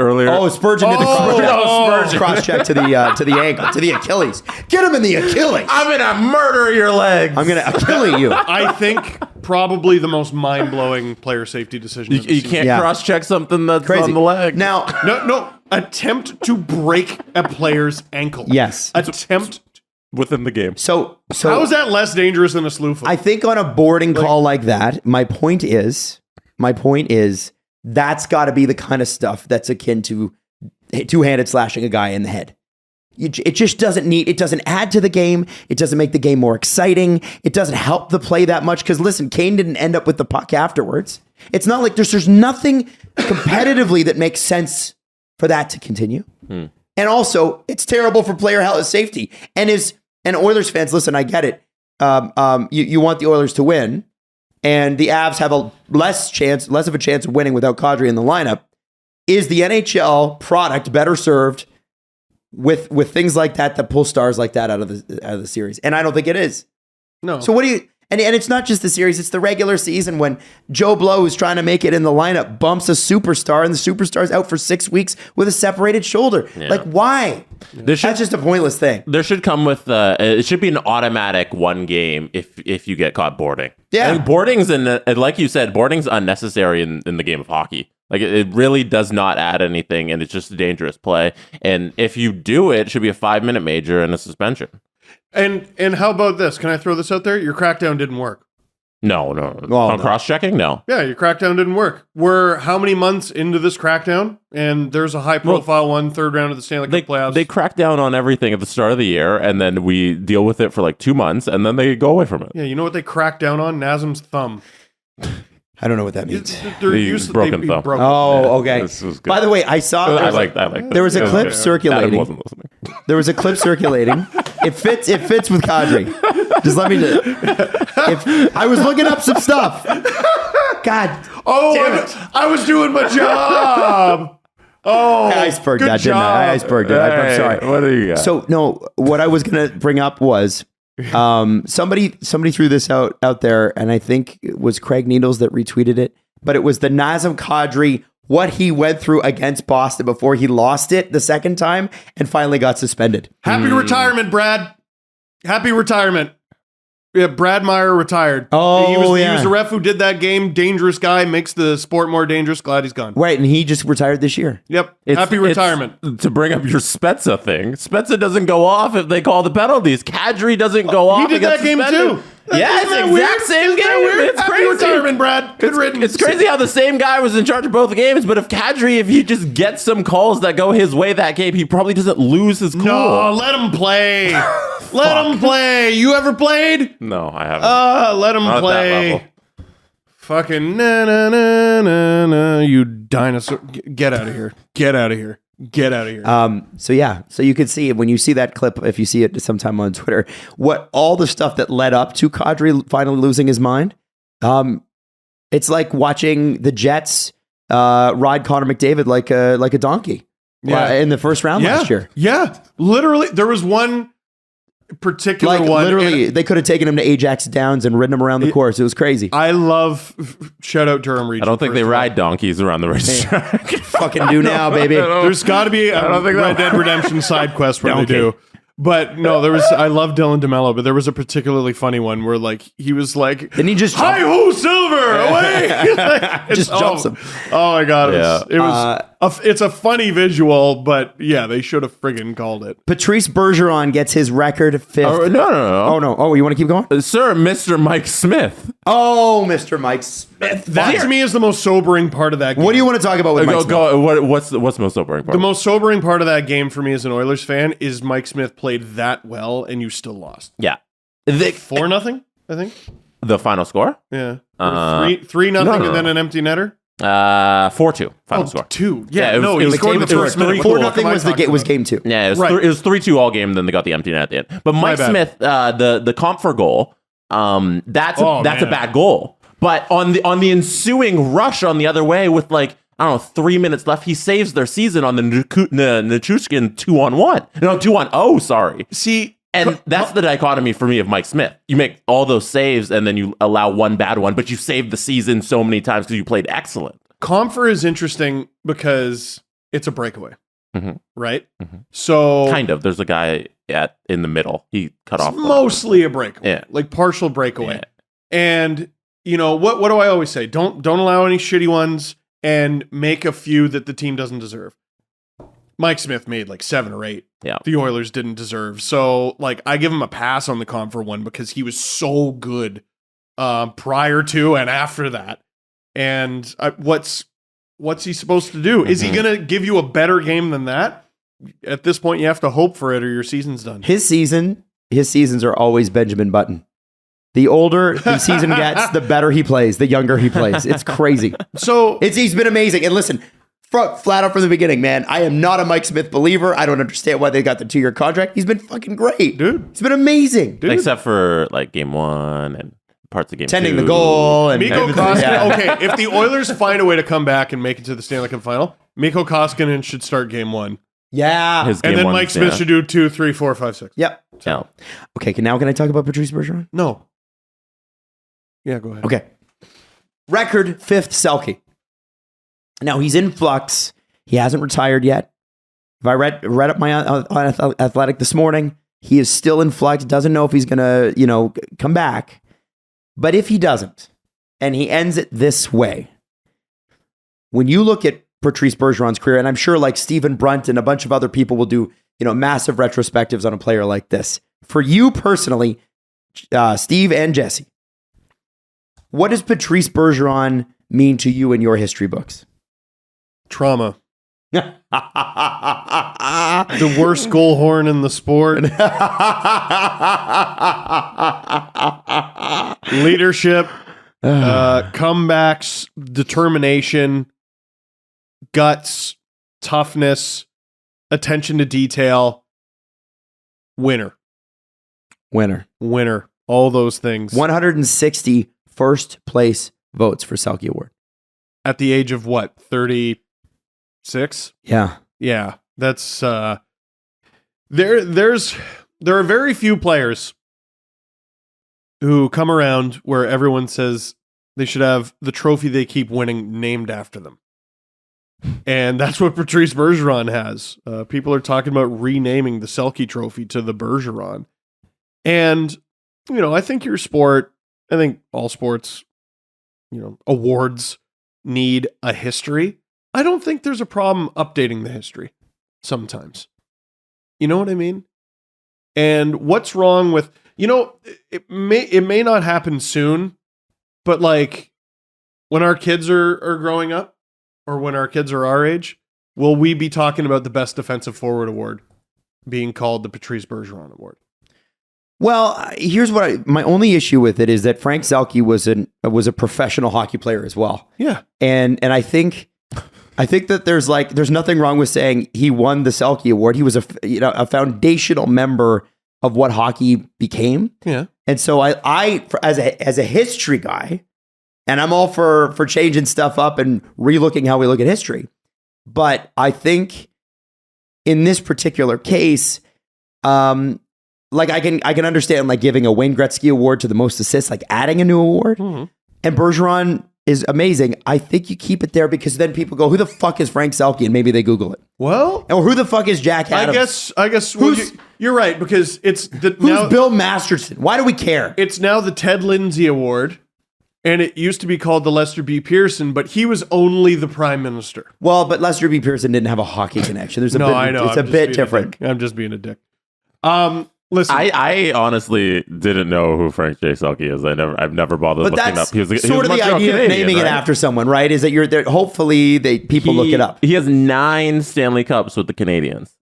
earlier. Oh, Spurgeon did the cross check to the ankle, to the Achilles. Get him in the Achilles. I'm gonna murder your legs. I'm gonna Achilles you. I think probably the most mind-blowing player safety decision. You can't cross check something that's Crazy. on the leg. Now, no. Attempt to break a player's ankle. Yes. Attempt within the game. So how is that less dangerous than a slew foot? I think on a boarding call like that, my point is that's got to be the kind of stuff that's akin to two-handed slashing a guy in the head. It just doesn't add to the game. It doesn't make the game more exciting. It doesn't help the play that much. Because listen, Kane didn't end up with the puck afterwards. It's not like there's nothing competitively that makes sense for that to continue. And also, it's terrible for player health and safety. And Oilers fans, listen, I get it. You want the Oilers to win, and the Avs have a less of a chance of winning without Kadri in the lineup. Is the NHL product better served with things like that pull stars like that out of the series? And I don't think it is. No. So what do you? And it's not just the series; it's the regular season when Joe Blow, who's trying to make it in the lineup, bumps a superstar, and the superstar's out for 6 weeks with a separated shoulder. Yeah. Like, why? That's just a pointless thing. There should come with it should be an automatic one game if you get caught boarding. Yeah, and boarding's like you said, boarding's unnecessary in the game of hockey. Like it really does not add anything, and it's just a dangerous play. And if you do it should be a 5-minute major and a suspension. And how about this? Can I throw this out there? Your crackdown didn't work. No. On cross-checking? No. Yeah, your crackdown didn't work. We're how many months into this crackdown? And there's a high-profile one, third round of the Stanley Cup playoffs. They crack down on everything at the start of the year, and then we deal with it for like 2 months, and then they go away from it. Yeah, you know what they crack down on? Nazem's thumb. I don't know what that means. Broken thumb. Oh, okay. This was good. By the way, I saw. I like that. There was a clip circulating. Adam wasn't listening. There was a clip circulating. It fits with Kadri. Just let me know. I was looking up some stuff. God. Oh, damn it. I was doing my job. Oh, I iceberged that, didn't I? I iceberged it. I'm sorry. What do you got? So no, what I was gonna bring up was somebody threw this out there, and I think it was Craig Needles that retweeted it. But it was the Nazem Kadri, what he went through against Boston before he lost it the second time and finally got suspended. Happy retirement, Brad. Happy retirement. Yeah, Brad Meyer retired. Oh, he was the ref who did that game. Dangerous guy, makes the sport more dangerous. Glad he's gone. Right, and he just retired this year. Yep. Happy retirement. To bring up your Spezza thing, Spezza doesn't go off if they call the penalties. Kadri doesn't go off. He did that game too. Yeah, it's the exact same game. It's Happy crazy. retirement, Brad. Good riddance. It's crazy how the same guy was in charge of both games, but if he just gets some calls that go his way that game, he probably doesn't lose his cool. No, let him play. Let him play. You ever played? No, I haven't. Let him play. Fucking na. You dinosaur. Get out of here. Get out of here. Get out of here. So you could see when you see that clip, if you see it sometime on Twitter, what all the stuff that led up to Kadri finally losing his mind. It's like watching the Jets ride Connor McDavid like a donkey in the first round last year. Yeah, literally. There was one particular Like one. literally, they could have taken him to Ajax Downs and ridden him around the course. It was crazy. I love shout out Durham Region. I don't think they ride donkeys around the racetrack. Fucking do now, baby. There's got to be a Red Dead Redemption side quest where they do. But no, I love Dylan DeMello, but there was a particularly funny one where like he was like, and he just hi ho Silver away, just jumps him. Oh my god, it was it's a funny visual, but yeah, they should have friggin' called it. Patrice Bergeron gets his record fifth. No. Oh no! Oh, you want to keep going? Sir, Mr. Mike Smith. Oh, Mr. Mike Smith. That to me is the most sobering part of that game. What do you want to talk about with Mike Smith? What's the most sobering part? The most sobering part of that game for me as an Oilers fan is Mike Smith played that well and you still lost. Yeah. 4-0, I think. The final score? Yeah. 3-0 and then an empty netter? 4-2 final score. 2. Yeah, he scored in the first minute. 4-0 was game 2. Yeah, it was, Right. it was 3-2 all game, then they got the empty net at the end. But Mike Smith, the comp for goal, that's a bad goal. But on the ensuing rush on the other way with like, I don't know, 3 minutes left, he saves their season on the Nichushkin 2-on-1. No, 2-on-0, sorry. See, and that's the dichotomy for me of Mike Smith. You make all those saves and then you allow one bad one, but you saved the season so many times because you played excellent. Comfer is interesting because it's a breakaway, right? Mm-hmm. So kind of. There's a guy in the middle. He cut off. Mostly a breakaway, Yeah. like partial breakaway. Yeah. And you know what do I always say? Don't allow any shitty ones and make a few that the team doesn't deserve. Mike Smith made like 7 or 8. Yeah. The Oilers didn't deserve. So like I give him a pass on the Comfer one because he was so good prior to and after that. And what's he supposed to do? Is he going to give you a better game than that? At this point, you have to hope for it or your season's done. His seasons are always Benjamin Button. The older the season gets, the better he plays, the younger he plays. It's crazy. So he's been amazing. And listen, flat out from the beginning, man, I am not a Mike Smith believer. I don't understand why they got the 2-year contract. He's been fucking great. Dude. He's been amazing. Dude. Except for like game 1 and parts of game 2. Tending the goal. And Mikko Koskinen. Okay, if the Oilers find a way to come back and make it to the Stanley Cup final, Mikko Koskinen should start game 1. Yeah. And then Mike Smith should do 2, 3, 4, 5, 6. Yep. Yeah. Okay, now can I talk about Patrice Bergeron? No. Yeah, go ahead. Okay. Record 5th Selke. Now he's in flux. He hasn't retired yet. If I read up my on Athletic this morning, he is still in flux. Doesn't know if he's gonna, come back. But if he doesn't, and he ends it this way, when you look at Patrice Bergeron's career, and I'm sure like Stephen Brunt and a bunch of other people will do, massive retrospectives on a player like this. For you personally, Steve and Jesse, what does Patrice Bergeron mean to you in your history books? Trauma. The worst goal horn in the sport. Leadership, comebacks, determination, guts, toughness, attention to detail, winner. All those things. 160 first place votes for Selke Award. At the age of what? 36? Yeah. Yeah. That's there are very few players who come around where everyone says they should have the trophy they keep winning named after them. And that's what Patrice Bergeron has. People are talking about renaming the Selke Trophy to the Bergeron. And, I think I think all sports, awards need a history. I don't think there's a problem updating the history sometimes. You know what I mean? And what's wrong with, it may not happen soon, but like when our kids are growing up or when our kids are our age, will we be talking about the best defensive forward award being called the Patrice Bergeron Award? Well, here's my only issue with it is that Frank Selke was a professional hockey player as well. Yeah. And I think that there's nothing wrong with saying he won the Selke Award. He was a foundational member of what hockey became. Yeah. And so I as a history guy, and I'm all for changing stuff up and relooking how we look at history. But I think in this particular case, like I can understand like giving a Wayne Gretzky award to the most assists, like adding a new award. Mm-hmm. And Bergeron is amazing. I think you keep it there because then people go, who the fuck is Frank Selke? And maybe they Google it. Well, or who the fuck is Jack Adams? I guess you're right, because it's who's Bill Masterson? Why do we care? It's now the Ted Lindsay Award, and it used to be called the Lester B. Pearson, but he was only the prime minister. Well, but Lester B. Pearson didn't have a hockey connection. There's a bit, I know. It's a bit different. I'm just being a dick. Listen, I honestly didn't know who Frank J. Selke is. I've never bothered But looking that's up. He was sort of the Montreal idea of Canadian, naming it right? after someone, right? Is that you're there? Hopefully, people look it up. He has 9 Stanley Cups with the Canadians.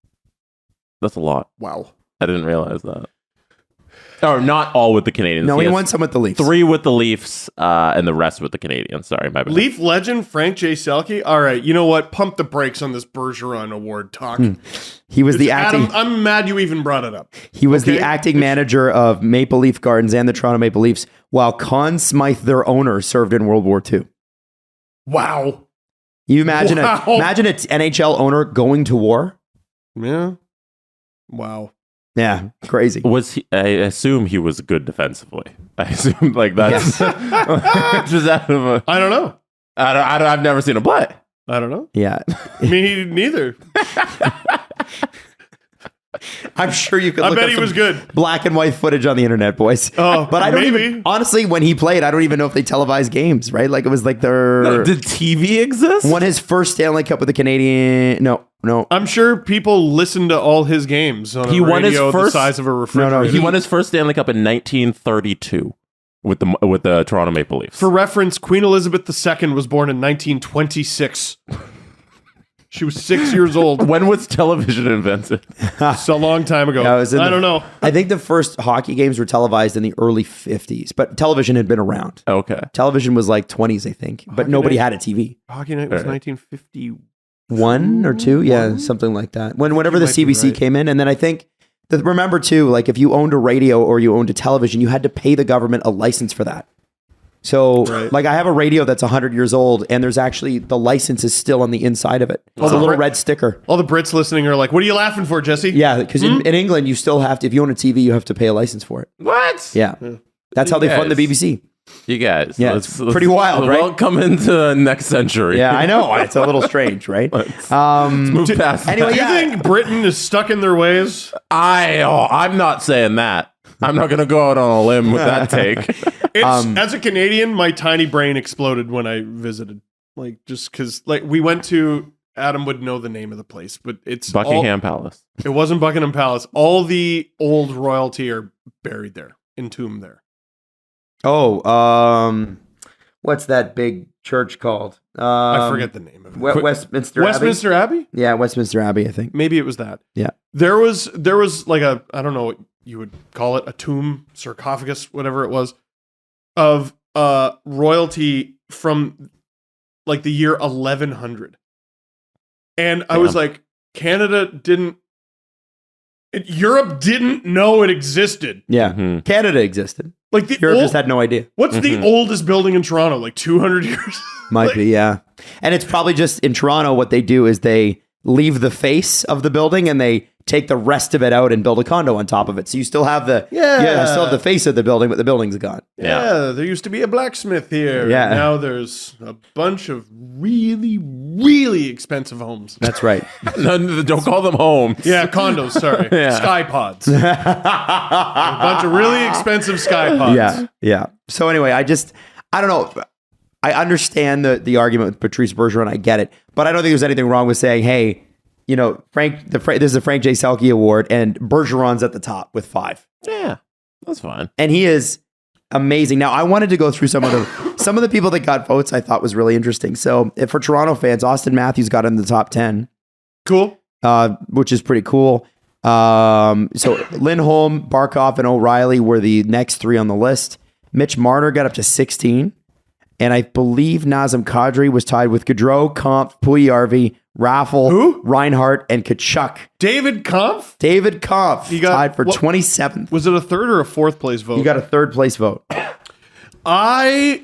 That's a lot. wow. I didn't realize that. Or not all with the Canadians. No, he has won some with the Leafs. 3 with the Leafs, and the rest with the Canadians. Sorry, my bad. Leaf legend Frank J. Selke. All right, you know what? Pump the brakes on this Bergeron Award talk. He was the acting. Adam, I'm mad you even brought it up. He was the Okay? acting manager of Maple Leaf Gardens and the Toronto Maple Leafs, while Conn Smythe, their owner, served in World War II. Wow. You imagine Wow. imagine an NHL owner going to war? Yeah. Wow. Yeah, crazy. Was he? I assume he was good defensively. I assume like that's just out of a. I don't know. I've never seen him play. I don't know. Yeah, Me neither. I'm sure you could. I Look bet up he some was good. black and white footage on the internet, boys. Oh, but I don't maybe. even honestly when he played, I don't even know if they televised games, right? Like it was like their Did TV exist? won his first Stanley Cup with the Canadian. No. I'm sure people listen to all his games on He a won his radio the first- size of a refrigerator. He won his first Stanley Cup in 1932 with the Toronto Maple Leafs. For reference, Queen Elizabeth II was born in 1926. She was 6 years old. When was television invented? It's a long time ago. Yeah, it was in I the- don't know. I think the first hockey games were televised in the early 50s, but television had been around. Okay. Television was like 20s, I think, but Hockey nobody night- had a TV. Hockey night was All right. 1950. 1 or 2, yeah, something like that. Whenever the might be CBC right. came in, and then I think remember too, like if you owned a radio or you owned a television, you had to pay the government a license for that. So, Right. like I have a radio that's 100 years old, and there's actually the license is still on the inside of it. It's a the little Brit- red sticker. All the Brits listening are like, what are you laughing for, Jesse? Yeah, because in England you still have to. If you own a TV, you have to pay a license for it. What? Yeah, that's how they fund the guys. BBC. You guys. Yeah, it's pretty wild, right? Welcome into the next century. Yeah, I know. It's a little strange, right? Let's move past anyway, Do you that. think Britain is stuck in their ways? I'm not saying that. I'm not going to go out on a limb with that take. As a Canadian, my tiny brain exploded when I visited. Like, just because, like, we went to, Adam would know the name of the place, but it's Buckingham Palace. It wasn't Buckingham Palace. All the old royalty are buried there, entombed there. Oh, what's that big church called? I forget the name of it. Westminster. Westminster Abbey? Yeah, Westminster Abbey, I think. Maybe it was that. Yeah. There was like a, I don't know what you would call it, a tomb, sarcophagus, whatever it was, of royalty from like the year 1100. And I was like, Europe didn't know it existed. Yeah, Mhm. Canada existed. Like the Europe old, just had no idea. what's the oldest building in Toronto? Like 200 years? Might Like, be, yeah. And it's probably just in Toronto, what they do is they leave the face of the building and they take the rest of it out and build a condo on top of it. So you still have the still have the face of the building, but the building's gone. Yeah, there used to be a blacksmith here. Yeah. And now there's a bunch of really, really expensive homes. That's right. No, don't call them home. Yeah, condos, sorry. Yeah. Sky pods. A bunch of really expensive sky pods. Yeah, yeah. So anyway, I don't know. I understand the argument with Patrice Bergeron. I get it, but I don't think there's anything wrong with saying, hey, you know, this is a Frank J. Selke Award, and Bergeron's at the top with 5, Yeah, that's fine. and he is amazing. Now, I wanted to go through some of the people that got votes. I thought was really interesting. So, for Toronto fans, Austin Matthews got in the top 10, Cool. which is pretty cool. So Lindholm, Barkov, and O'Reilly were the next 3 on the list. Mitch Marner got up to 16. And I believe Nazem Kadri was tied with Gaudreau, Kampf, Puljujarvi, Raffle, Who? Reinhardt, and Kachuk. David Kampf? David Kampf He got- tied for what- 27th. Was it a third or a fourth place vote? You got a 3rd place vote. I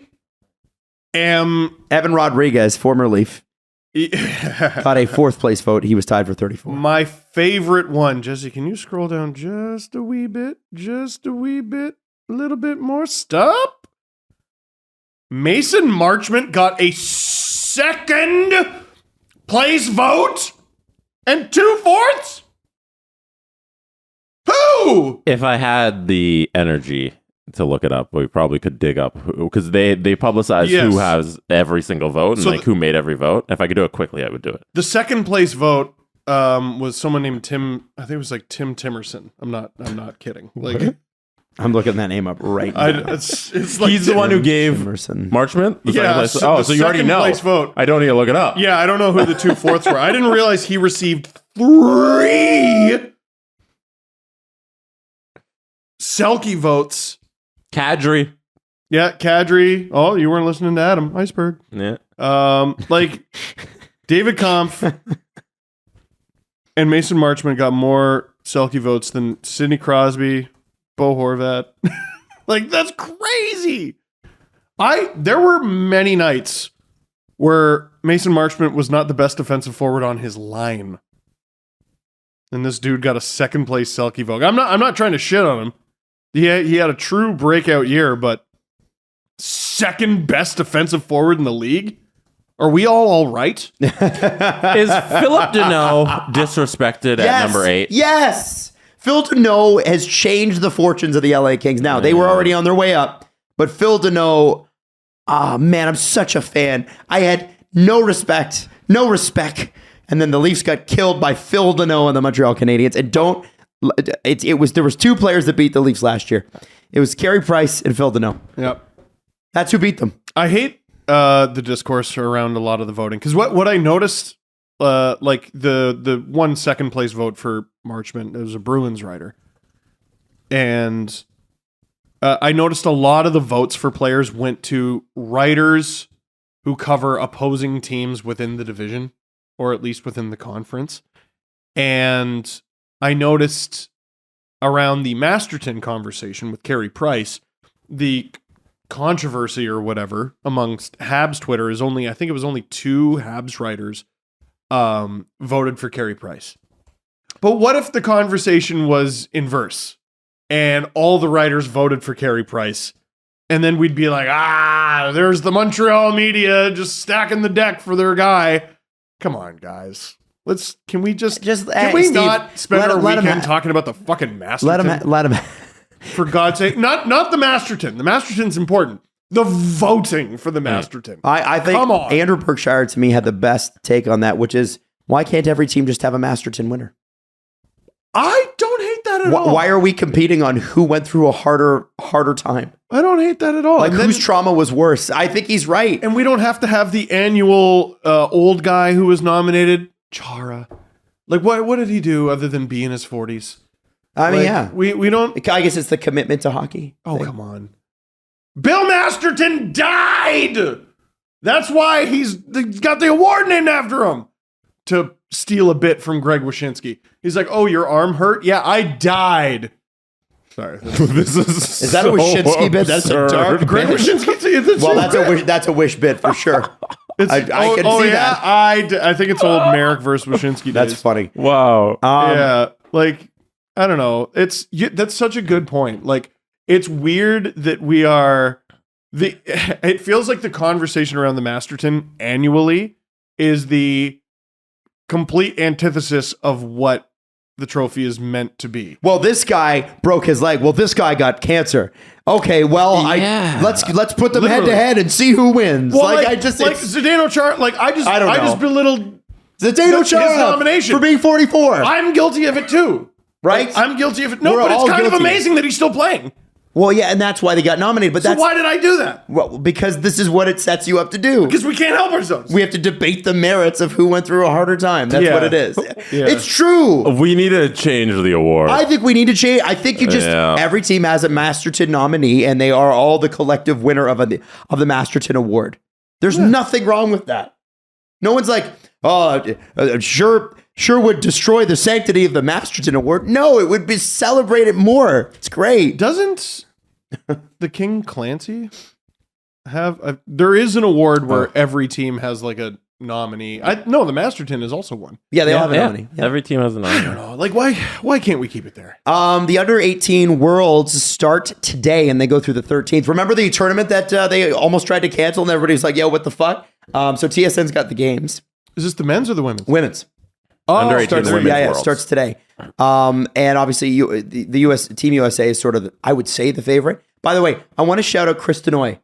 am, Evan Rodriguez, former Leaf. Got a fourth place vote. He was tied for 34. My favorite one, Jesse, can you scroll down just a wee bit? Just a wee bit? A little bit more? Stop. Mason Marchment got a second place vote and 2/4? Who? If I had the energy to look it up, we probably could dig up because they publicize Yes. who has every single vote and So who made every vote. If I could do it quickly, I would do it. The second place vote was someone named Tim. I think it was like Tim Timerson. I'm not kidding. Like I'm looking that name up right now. it's like He's the one who gave Emerson. Marchment the second Yeah, place. so the So you already second know. place vote. I don't need to look it up. Yeah, I don't know who the 2/4 were. I didn't realize he received 3 Selke votes. Kadri. Yeah, Kadri. Oh, you weren't listening to Adam. Iceberg. Yeah. Like David Kampf and Mason Marchment got more Selke votes than Sidney Crosby, Bo Horvat. Like, that's crazy. There were many nights where Mason Marchment was not the best defensive forward on his line. And this dude got a second place Selke vote. I'm not trying to shit on him. He had a true breakout year, but second best defensive forward in the league? Are we all right? Is Philip Deneau disrespected at number 8? Yes. Phil Deneau has changed the fortunes of the LA Kings. Now, they were already on their way up, but Phil Deneau, man, I'm such a fan. I had no respect. And then the Leafs got killed by Phil Deneau and the Montreal Canadiens. And there was 2 players that beat the Leafs last year. It was Carey Price and Phil Deneau. Yep. That's who beat them. I hate the discourse around a lot of the voting because what I noticed, like the 1 second place vote for Marchment, it was a Bruins writer, and I noticed a lot of the votes for players went to writers who cover opposing teams within the division or at least within the conference, and I noticed around the Masterton conversation with Carey Price, the controversy or whatever amongst Habs Twitter is I think it was only 2 Habs writers voted for Carey Price. But what if the conversation was inverse and all the writers voted for Carey Price? And then we'd be like, there's the Montreal media just stacking the deck for their guy. Come on, guys. Can we Steve, not spend our weekend talking about the fucking Masterton? Let him. For God's sake, not the Masterton. The Masterton's important. The voting for the Masterton. I think Come on. Andrew Berkshire to me had the best take on that, which is why can't every team just have a Masterton winner? I don't hate that at all. Why are we competing on who went through a harder time? I don't hate that at all. Like And then- whose trauma was worse? I think he's right. And we don't have to have the annual old guy who was nominated, Chara. Like, what did he do other than be in his 40s? I mean, Like, yeah. We don't... I guess it's the commitment to hockey. Oh, thing. come on. Bill Masterton died! That's why he's got the award named after him. To steal a bit from Greg Wyshynski. He's like, oh, your arm hurt? Yeah, I died. Sorry. This Is that a Wyshynski bit? That's a dark Greg bit. Wyshynski? Well, that's a wish bit for sure. I can see that. I think it's old Merrick versus Wyshynski. That's days. funny. Wow. Yeah, like I don't know. That's such a good point. Like it's weird that we are it feels like the conversation around the Masterton annually is the complete antithesis of what the trophy is meant to be. Well, this guy broke his leg. Well, this guy got cancer. Okay, well, let's put them head to head and see who wins. Well, like it's Zdeno Chara. Like I don't know. just belittled Zdeno his Chara nomination for being 44. I'm guilty of it too. Right? Like, I'm guilty of it. No, We're but it's all kind of guilty. amazing that he's still playing. Well, yeah, and that's why they got nominated. But So that's why did I do that? well, because this is what it sets you up to do. Because we can't help ourselves. We have to debate the merits of who went through a harder time. That's Yeah. what it is. Yeah. It's true. We need to change the award. I think we need to change. I think you just Yeah. every team has a Masterton nominee, and they are all the collective winner of the Masterton Award. There's nothing wrong with that. No one's like, sure would destroy the sanctity of the Masterton Award. No, it would be celebrate it more. It's great. Doesn't the King Clancy have there is an award where every team has like a nominee. No, the Masterton is also one. Yeah, they all have a nominee. Yeah. Every team has a I nominee. don't know. Like, why can't we keep it there? The under 18 Worlds start today and they go through the 13th. Remember the tournament that they almost tried to cancel and everybody's like, yo, what the fuck? So TSN's got the games. Is this the men's or the women's? Women's. Under 18 Starts, women's yeah, it worlds. starts today. And obviously the US Team USA is sort of, I would say, the favorite. By the way, I want to shout out Chris Denoy.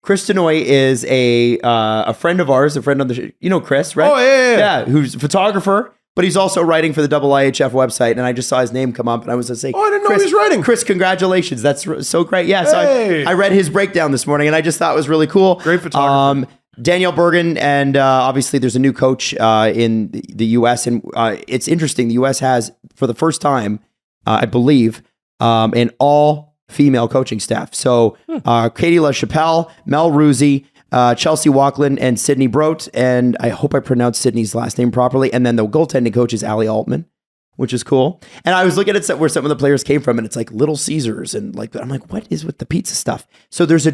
Chris Denoy is a friend of ours, a friend on the show. You know Chris, right? Oh, yeah. Yeah, who's a photographer, but he's also writing for the IHF website. And I just saw his name come up and I was going to say, Oh, I didn't know Chris, he was writing. Chris, congratulations. That's so great. Yeah, so Hey. I read his breakdown this morning and I just thought it was really cool. Great photographer. Danielle Bergen, and obviously there's a new coach in the U.S. And it's interesting. The U.S. has, for the first time, I believe, an all-female coaching staff. So Katie LaChapelle, Mel Ruzzi, Chelsea Walkland, and Sydney Brote. And I hope I pronounced Sydney's last name properly. And then the goaltending coach is Ali Altman, which is cool. And I was looking at where some of the players came from, and it's like Little Caesars, and like I'm like, what is with the pizza stuff? So there's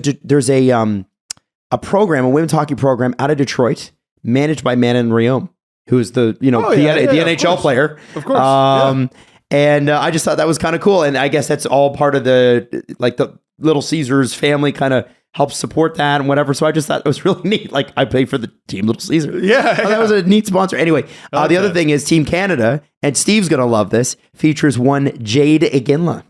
a program, a women's hockey program out of Detroit, managed by Manon Rhéaume, who is the NHL player. Of course. And I just thought that was kind of cool. And I guess that's all part of the Little Caesars family kind of helps support that and whatever. So I just thought it was really neat. Like I pay for the team Little Caesars. That was a neat sponsor. Anyway, the other thing is Team Canada, and Steve's going to love this, features one Jade Iginla.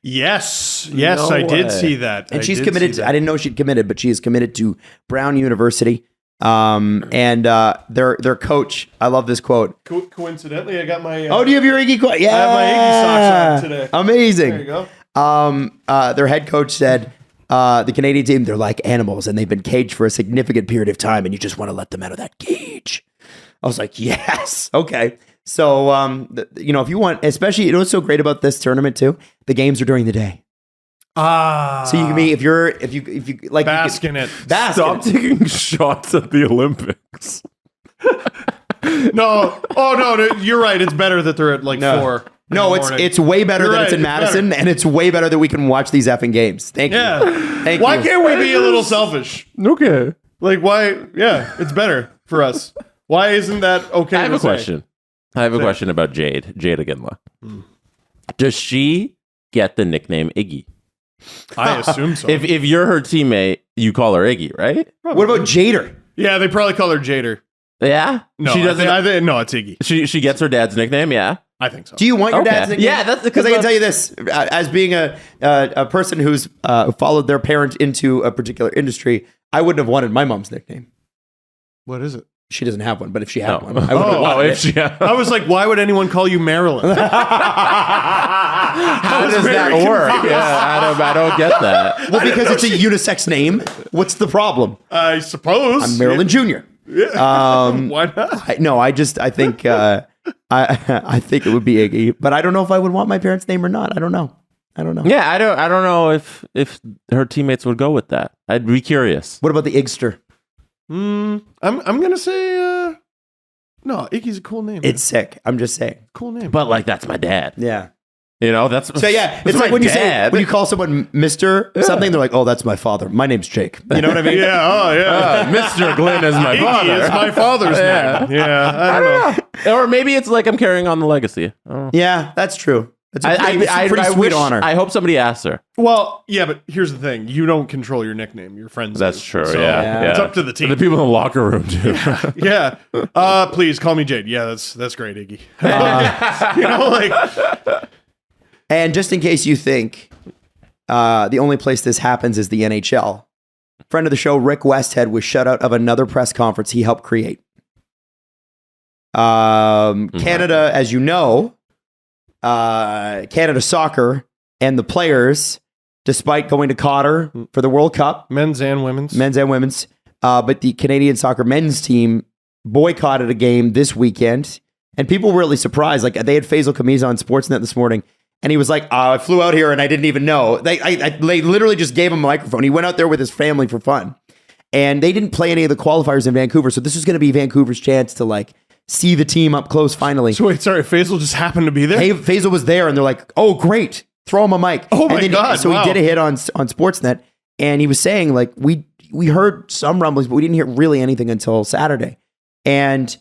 Yes, No I did way. see that. And she's committed. I didn't know she'd committed, but she is committed to Brown University. And their coach. I love this quote. Coincidentally, I got my. Do you have your Iggy quote? Yeah, I have my Iggy socks on today. Amazing. There you go. Their head coach said, the Canadian team, they're like animals, and they've been caged for a significant period of time, and you just want to let them out of that cage. I was like, yes, okay. So, if you want, especially, you know what's so great about this tournament too? The games are during the day. So you can be, if you like, bask in it. Stop taking shots at the Olympics. No, you're right. It's better that they're at like 4. No, it's way better You're that it's right, in it's Madison, better. and it's way better that we can watch these effing games. Thank you. Yeah. Thank Why you. can't we be a little selfish? Okay. Like, why? Yeah, it's better for us. Why isn't that okay? I have to a say? question. I have a question about Jade Iginla. Does she get the nickname Iggy? I assume so. If you're her teammate, you call her Iggy, right? What about Jader? Yeah, they probably call her Jader. Yeah. No, She doesn't. I think, no, it's Iggy. She gets her dad's nickname. Yeah. I think so. Do you want your Okay. dad's nickname? Yeah, that's because I can tell you this, as being a person who's followed their parent into a particular industry, I wouldn't have wanted my mom's nickname. What is it? She doesn't have one, but if she had No. one, I would have wanted if it. she. I was like, why would anyone call you Marilyn? How does that work? Yeah, I don't get that. Well, because it's a unisex name. What's the problem? I suppose. I'm Marilyn Jr. Why not? I think I think it would be Iggy, but I don't know if I would want my parents' name or not. I don't know. Yeah, I don't know if her teammates would go with that. I'd be curious. What about the Igster? I'm gonna say no. Iggy's a cool name. It's sick. I'm just saying. cool name. But like, that's my dad. Yeah. You know, that's So yeah, that's it's like my when dad. you call someone Mr. something, they're like, "Oh, that's my father. My name's Jake." You know what I mean? yeah. Mr. Glenn is my Iggy father. is my father's Yeah. name. Yeah, I don't know. Or maybe it's like I'm carrying on the legacy. Oh. Yeah, that's true. It's a pretty sweet wish, honor. I hope somebody asks her. Well, yeah, but here's the thing: you don't control your nickname. Your friends. That's do. true. So Yeah. it's up to the team. The people in the locker room too. Yeah. Please call me Jade. Yeah, that's great, Iggy. You know, like. And just in case you think the only place this happens is the NHL, friend of the show, Rick Westhead, was shut out of another press conference he helped create. Canada, as you know, Canada Soccer and the players, despite going to Qatar for the World Cup, Men's and women's. but the Canadian soccer men's team boycotted a game this weekend, and people were really surprised. Like, they had Faisal Kamiza on Sportsnet this morning, and he was like, I flew out here and I didn't even know. They literally just gave him a microphone. He went out there with his family for fun, and they didn't play any of the qualifiers in Vancouver, so this was going to be Vancouver's chance to like see the team up close finally. So wait, sorry, Faisal just happened to be there? Hey, Faisal was there, and they're like, "Oh, great, throw him a mic." Oh my and then God, So wow. he did a hit on Sportsnet, and he was saying like we heard some rumblings, but we didn't hear really anything until Saturday. And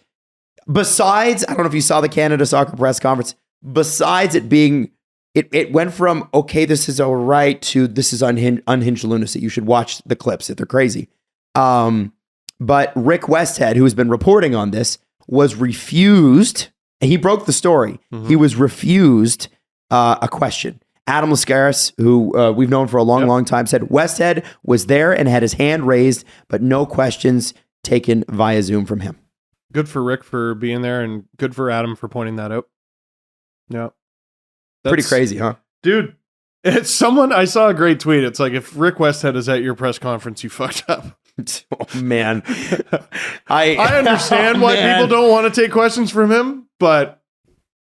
besides, I don't know if you saw the Canada Soccer press conference, besides it being, it went from, okay, this is all right, to this is unhinged lunacy. You should watch the clips if they're crazy. But Rick Westhead, who has been reporting on this, was refused, and he broke the story. He was refused a question. Adam Lascaris, who we've known for a long time, said Westhead was there and had his hand raised, but no questions taken via Zoom from him. Good for Rick for being there, and good for Adam for pointing that out. Yeah. Pretty crazy, huh? Dude, it's someone, I saw a great tweet. It's like, if Rick Westhead is at your press conference, you fucked up. Oh, man. I understand why people don't want to take questions from him, but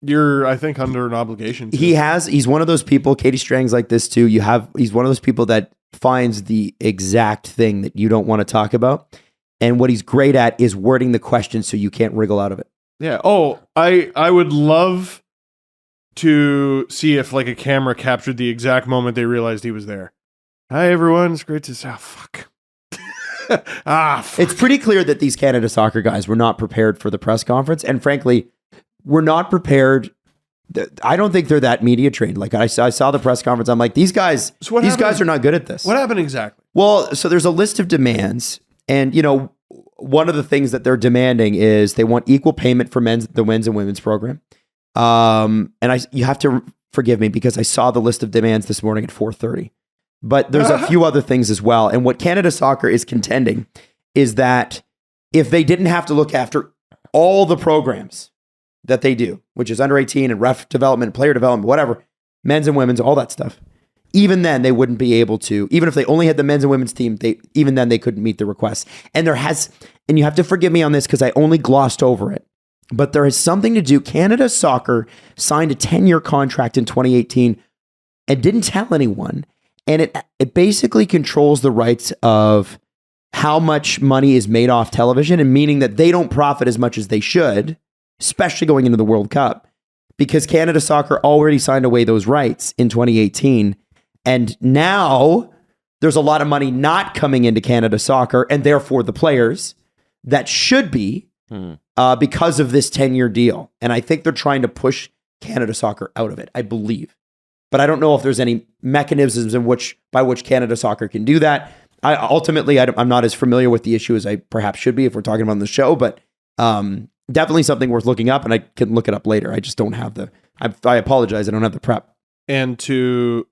you're, I think, under an obligation to. He's one of those people, Katie Strang's like this too. He's one of those people that finds the exact thing that you don't want to talk about. And what he's great at is wording the question so you can't wriggle out of it. Yeah. Oh, I would love to see if like a camera captured the exact moment they realized he was there. Hi, everyone. It's great to see. Oh, fuck. Fuck. It's pretty clear that these Canada Soccer guys were not prepared for the press conference. And frankly, we're not prepared. I don't think they're that media trained. Like I saw the press conference. I'm like, these guys are not good at this. What happened exactly? Well, so there's a list of demands. And, one of the things that they're demanding is they want equal payment for the men's and women's program. And you have to forgive me because I saw the list of demands this morning at 4:30. But there's a few other things as well. And what Canada Soccer is contending is that if they didn't have to look after all the programs that they do, which is under 18 and ref development, player development, whatever, men's and women's, all that stuff, even then they wouldn't be able to, even if they only had the men's and women's team, even then they couldn't meet the requests. And and you have to forgive me on this because I only glossed over it, but there is something to do. Canada Soccer signed a 10-year contract in 2018 and didn't tell anyone. And it basically controls the rights of how much money is made off television, and meaning that they don't profit as much as they should, especially going into the World Cup, because Canada Soccer already signed away those rights in 2018. And now there's a lot of money not coming into Canada Soccer, and therefore the players that should be because of this 10-year deal. And I think they're trying to push Canada Soccer out of it, I believe. But I don't know if there's any mechanisms by which Canada Soccer can do that. I'm not as familiar with the issue as I perhaps should be if we're talking about the show, but definitely something worth looking up, and I can look it up later. I just don't have I apologize, I don't have the prep. And to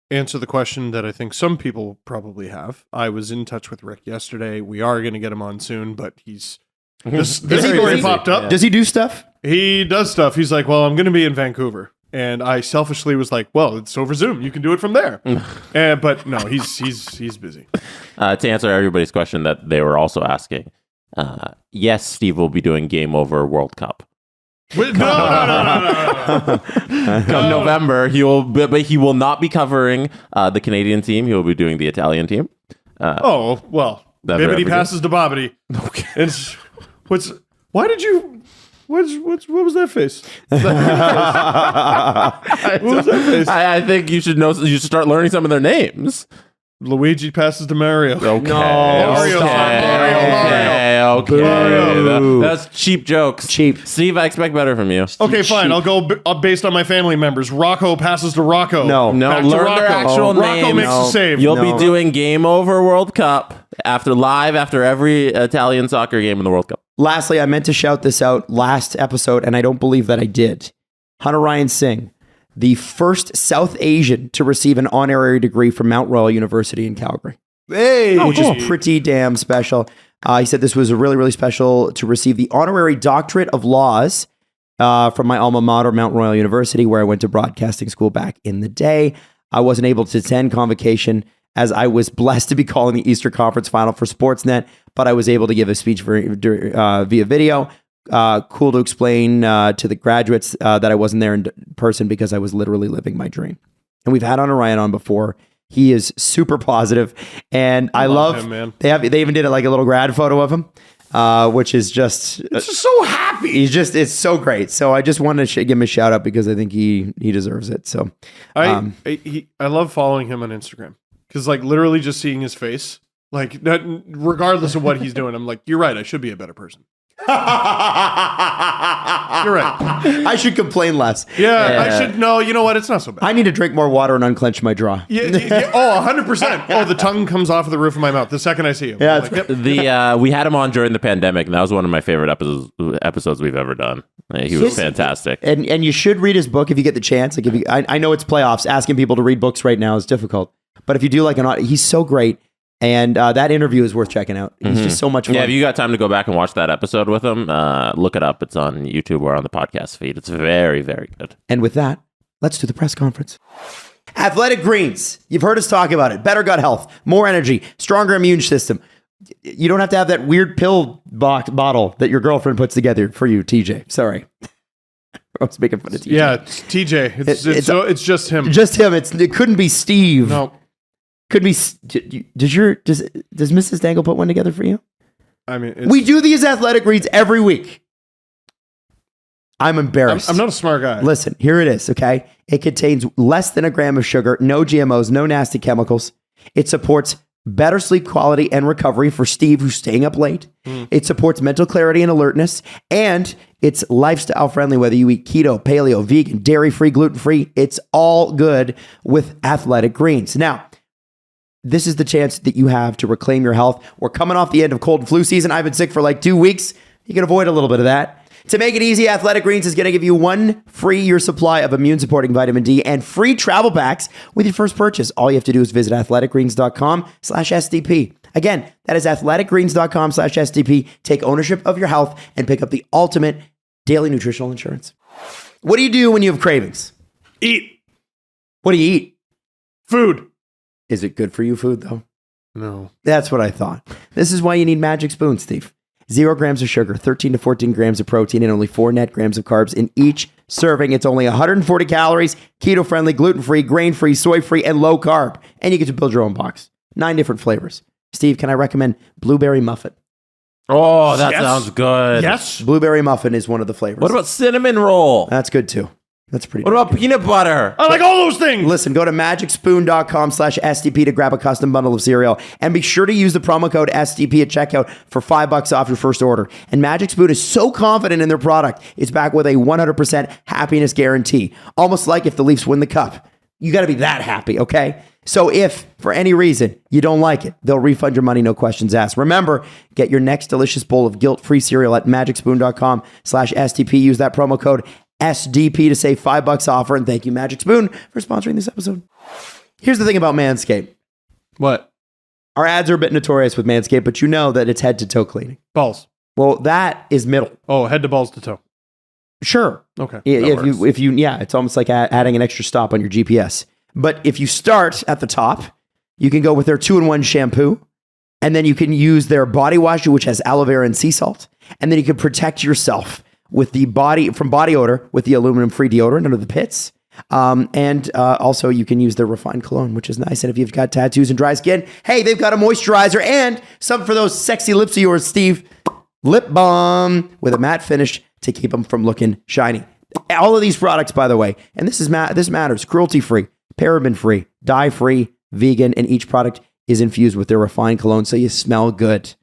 answer the question that I think some people probably have, I was in touch with Rick yesterday. We are going to get him on soon, but this story popped up. Yeah. Does he do stuff? He does stuff. He's like, well, I'm going to be in Vancouver. And I selfishly was like, well, it's over Zoom. You can do it from there. But no, he's busy. To answer everybody's question that they were also asking, yes, Steve will be doing Game Over World Cup. No. Come November, he will not be covering the Canadian team. He will be doing the Italian team. Bibbidi passes to Bobbidi. Okay. What was that face? What was that face? I think you should know. You should start learning some of their names. Luigi passes to Mario. Okay. Mario. That's cheap jokes. Cheap. Steve, I expect better from you. Okay, fine. I'll go based on my family members. Rocco passes to Rocco. No. Back Learn to their actual names. Rocco makes a save. You'll be doing Game Over World Cup after every Italian soccer game in the World Cup. Lastly, I meant to shout this out last episode, and I don't believe that I did. Hunter Ryan Singh, the first South Asian to receive an honorary degree from Mount Royal University in Calgary. Hey, which is pretty damn special. He said this was really, really special to receive the honorary doctorate of laws from my alma mater, Mount Royal University, where I went to broadcasting school back in the day. I wasn't able to attend convocation as I was blessed to be calling the Easter Conference Final for Sportsnet, but I was able to give a speech via video. Cool to explain to the graduates that I wasn't there in person because I was literally living my dream. And we've had Hunter Ryan on before. He is super positive, and I love him, man. They even did a little grad photo of him, which is just so happy. It's so great. So I just wanted to give him a shout out because I think he deserves it. So I love following him on Instagram because literally just seeing his face Like, regardless of what he's doing, I'm like, you're right. I should be a better person. You're right. I should complain less. Yeah, I should. No, you know what? It's not so bad. I need to drink more water and unclench my jaw. Yeah, 100%. Oh, the tongue comes off of the roof of my mouth the second I see him. Yeah, I'm like, yep. We had him on during the pandemic, and that was one of my favorite episodes we've ever done. He was fantastic. And you should read his book if you get the chance. Like, I know it's playoffs. Asking people to read books right now is difficult. But if you do like he's so great. And that interview is worth checking out. He's just so much fun. Yeah, if you got time to go back and watch that episode with him, look it up. It's on YouTube or on the podcast feed. It's very, very good. And with that, let's do the press conference. Athletic Greens. You've heard us talk about it. Better gut health, more energy, stronger immune system. You don't have to have that weird pill bottle that your girlfriend puts together for you, TJ. Sorry. I was making fun of TJ. Yeah, it's TJ. It's just him. Just him. It couldn't be Steve. No. Could be. Does Mrs. Dangle put one together for you? I mean, we do these athletic reads every week. I'm embarrassed. I'm not a smart guy. Listen, here it is. Okay, it contains less than a gram of sugar, no GMOs, no nasty chemicals. It supports better sleep quality and recovery for Steve, who's staying up late. It supports mental clarity and alertness, and it's lifestyle friendly. Whether you eat keto, paleo, vegan, dairy free, gluten free, it's all good with Athletic Greens. Now, this is the chance that you have to reclaim your health. We're coming off the end of cold and flu season. I've been sick for like 2 weeks. You can avoid a little bit of that. To make it easy, Athletic Greens is going to give you 1 free year supply of immune-supporting vitamin D and free travel packs with your first purchase. All you have to do is visit athleticgreens.com/SDP. Again, that is athleticgreens.com/SDP. Take ownership of your health and pick up the ultimate daily nutritional insurance. What do you do when you have cravings? Eat. What do you eat? Food. Is it good for you food, though? No. That's what I thought. This is why you need Magic Spoon, Steve. 0 grams of sugar, 13 to 14 grams of protein, and only 4 net grams of carbs in each serving. It's only 140 calories, keto-friendly, gluten-free, grain-free, soy-free, and low-carb. And you get to build your own box. 9 different flavors. Steve, can I recommend blueberry muffin? Oh, that Yes. sounds good. Yes. Blueberry muffin is one of the flavors. What about cinnamon roll? That's good, too. That's pretty What good. about peanut butter? I like all those things. Listen, go to magicspoon.com/SDP to grab a custom bundle of cereal. And be sure to use the promo code SDP at checkout for $5 off your first order. And Magic Spoon is so confident in their product, it's back with a 100% happiness guarantee. Almost like if the Leafs win the cup. You got to be that happy, okay? So if, for any reason, you don't like it, they'll refund your money, no questions asked. Remember, get your next delicious bowl of guilt-free cereal at magicspoon.com/SDP. Use that promo code SDP to save $5 offer. And thank you, Magic Spoon, for sponsoring this episode. Here's the thing about Manscaped. What? Our ads are a bit notorious with Manscaped, but you know that it's head to toe cleaning. Balls. Well, that is middle. Oh, head to balls to toe. Sure. Okay. If you, it's almost like adding an extra stop on your GPS. But if you start at the top, you can go with their 2-in-1 shampoo, and then you can use their body wash, which has aloe vera and sea salt, and then you can protect yourself with the body odor with the aluminum-free deodorant under the pits. And also you can use their refined cologne, which is nice. And if you've got tattoos and dry skin, hey, they've got a moisturizer and something for those sexy lips of yours, Steve. Lip balm with a matte finish to keep them from looking shiny. All of these products, by the way, and this matters, cruelty-free, paraben-free, dye-free, vegan, and each product is infused with their refined cologne so you smell good.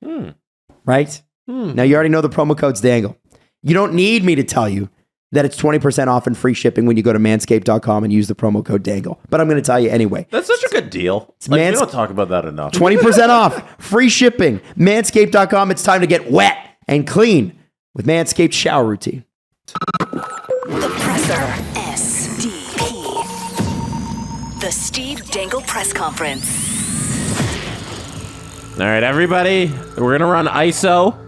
Right? Now, you already know the promo code's Dangle. You don't need me to tell you that it's 20% off and free shipping when you go to manscaped.com and use the promo code Dangle. But I'm going to tell you anyway. That's such a good deal. We don't talk about that enough. 20% off, free shipping, manscaped.com. It's time to get wet and clean with Manscaped shower routine. The Presser. SDP. The Steve Dangle Press Conference. All right, everybody, we're going to run ISO.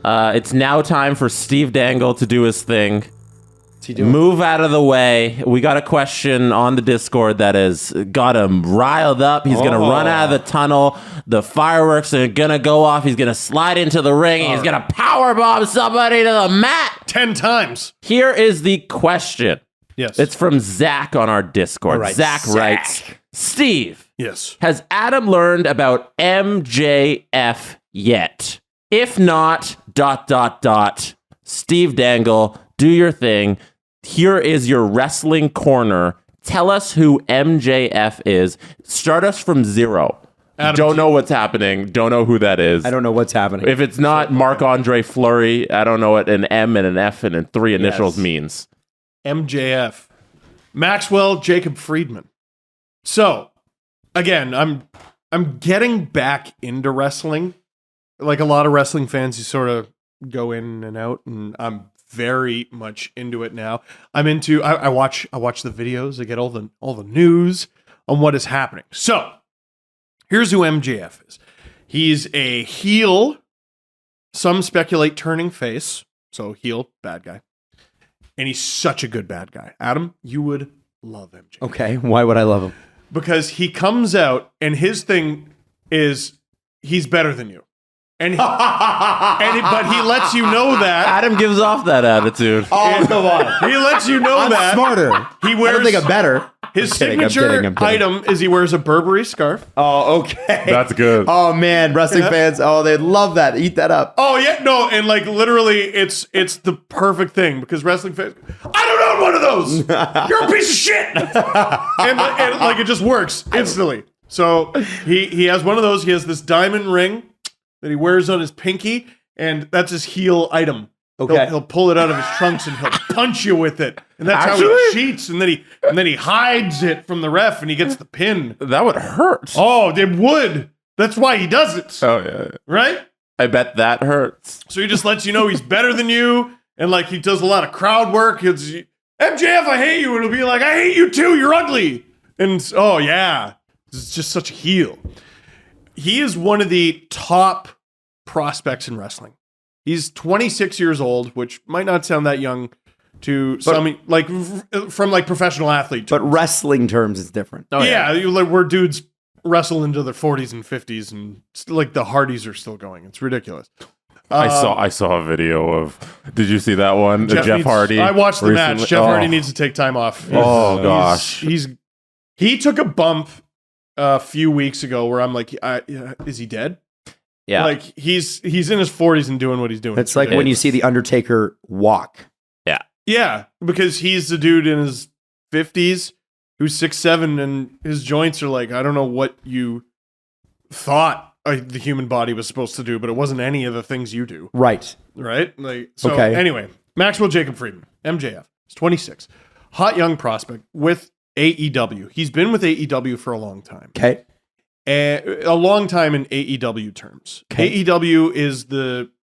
It's now time for Steve Dangle to do his thing. Move out of the way. We got a question on the Discord that has got him riled up. He's going to run out of the tunnel. The fireworks are going to go off. He's going to slide into the ring. He's going to powerbomb somebody to the mat. 10 times. Here is the question. Yes. It's from Zach on our Discord. All right, Zach writes, Steve, Yes. has Adam learned about MJF yet? If not, ... Steve Dangle, do your thing. Here is your wrestling corner. Tell us who MJF is. Start us from zero. Adam, Don't know what's happening. Don't know who that is. I don't know what's happening. If it's not Marc-Andre Fleury, I don't know what an M and an F and 3 initials means. MJF. Maxwell Jacob Friedman. So, again, I'm getting back into wrestling. Like a lot of wrestling fans, you sort of go in and out, and I'm very much into it now. I'm into I watch the videos. I get all the news on what is happening. So, here's who MJF is. He's a heel. Some speculate turning face. So heel, bad guy. And he's such a good bad guy. Adam, you would love MJF. Okay, why would I love him? Because he comes out and his thing is he's better than you. But he lets you know that. Adam gives off that attitude. Oh, come on. He lets you know I'm that. smarter. He wears, I don't think I'm better. His I'm kidding, signature I'm kidding. item is he wears a Burberry scarf. Oh, okay. That's good. Oh, man. Wrestling fans, they'd love that. Eat that up. Oh, yeah. No, and like literally it's the perfect thing because wrestling fans, I don't own one of those. You're a piece of shit. and like it just works instantly. So he has one of those. He has this diamond ring that he wears on his pinky, and that's his heel item. Okay. He'll pull it out of his trunks and he'll punch you with it. And that's how he cheats. And then he hides it from the ref and he gets the pin. That would hurt. Oh, it would. That's why he does it. Oh, yeah. Right? I bet that hurts. So he just lets you know he's better than you. And like he does a lot of crowd work. It's MJF, I hate you. And it'll be like, I hate you too. You're ugly. And oh yeah. It's just such a heel. He is one of the top prospects in wrestling. He's 26 years old, which might not sound that young to some, like from like professional athlete terms. But wrestling terms is different. Oh, yeah. Like where dudes wrestle into their 40s and 50s and like the Hardys are still going. It's ridiculous. I saw a video of. Did you see that one? Jeff Hardy. I watched the recently. match. Jeff Hardy needs to take time off. Oh gosh. He took a bump a few weeks ago where I'm like, is he dead? Yeah. Like he's in his 40s and doing what he's doing. It's like when you see the Undertaker walk. Yeah. Yeah, because he's the dude in his 50s who's 6'7", and his joints are like, I don't know what you thought the human body was supposed to do, but it wasn't any of the things you do. Right. Right? Like so Okay. Anyway, Maxwell Jacob Friedman, MJF. He's 26. Hot young prospect with AEW. He's been with AEW for a long time. Okay. A long time in AEW terms. Okay. AEW is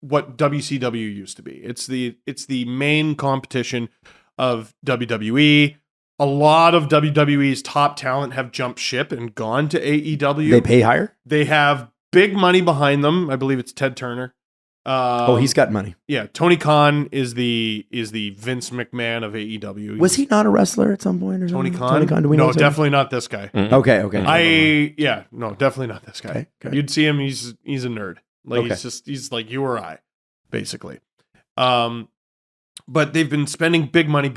what WCW used to be. It's the main competition of WWE. A lot of WWE's top talent have jumped ship and gone to AEW. They pay higher? They have big money behind them. I believe it's Ted Turner. He's got money. Yeah, Tony Khan is the Vince McMahon of AEW. Was he not a wrestler at some point or Tony something? Khan? Do we know? No, definitely not this guy. Okay. Definitely not this guy. Okay. You'd see him. He's a nerd. Like Okay. he's like you or I, basically. But they've been spending big money.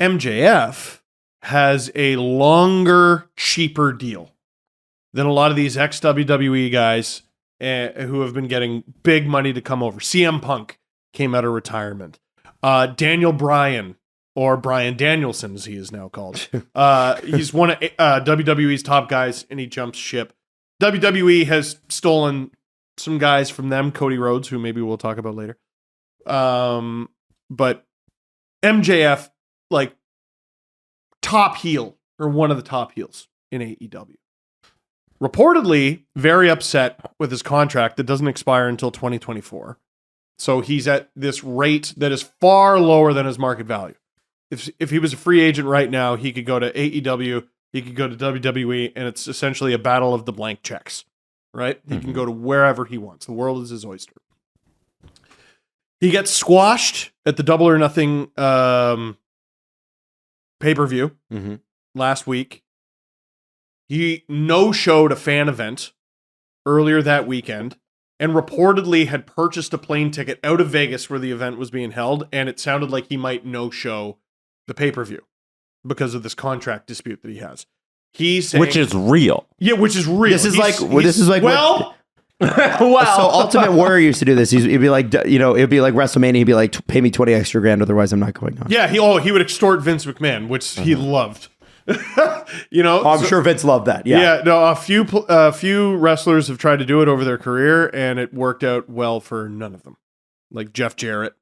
MJF has a longer, cheaper deal than a lot of these ex-WWE guys who have been getting big money to come over. CM Punk came out of retirement. Daniel Bryan, or Bryan Danielson as he is now called. He's one of WWE's top guys, and he jumps ship. WWE has stolen some guys from them, Cody Rhodes, who maybe we'll talk about later. But MJF, like, top heel, or one of the top heels in AEW. Reportedly very upset with his contract that doesn't expire until 2024. So he's at this rate that is far lower than his market value. If he was a free agent right now, he could go to AEW, he could go to WWE, and it's essentially a battle of the blank checks, right? He can go to wherever he wants. The world is his oyster. He gets squashed at the Double or Nothing pay-per-view last week. He no-showed a fan event earlier that weekend and reportedly had purchased a plane ticket out of Vegas where the event was being held, and it sounded like he might no-show the pay-per-view because of this contract dispute that he has. He's saying, Which is real. Yeah, which is real. This is like well, So Ultimate Warrior used to do this. It'd be like, it'd be like WrestleMania. He'd be like, pay me 20 extra grand, otherwise I'm not going on. yeah, he would extort Vince McMahon, which he loved. You know, I'm sure Vince loved that. Yeah. no, a few wrestlers have tried to do it over their career, and it worked out well for none of them. Like Jeff Jarrett,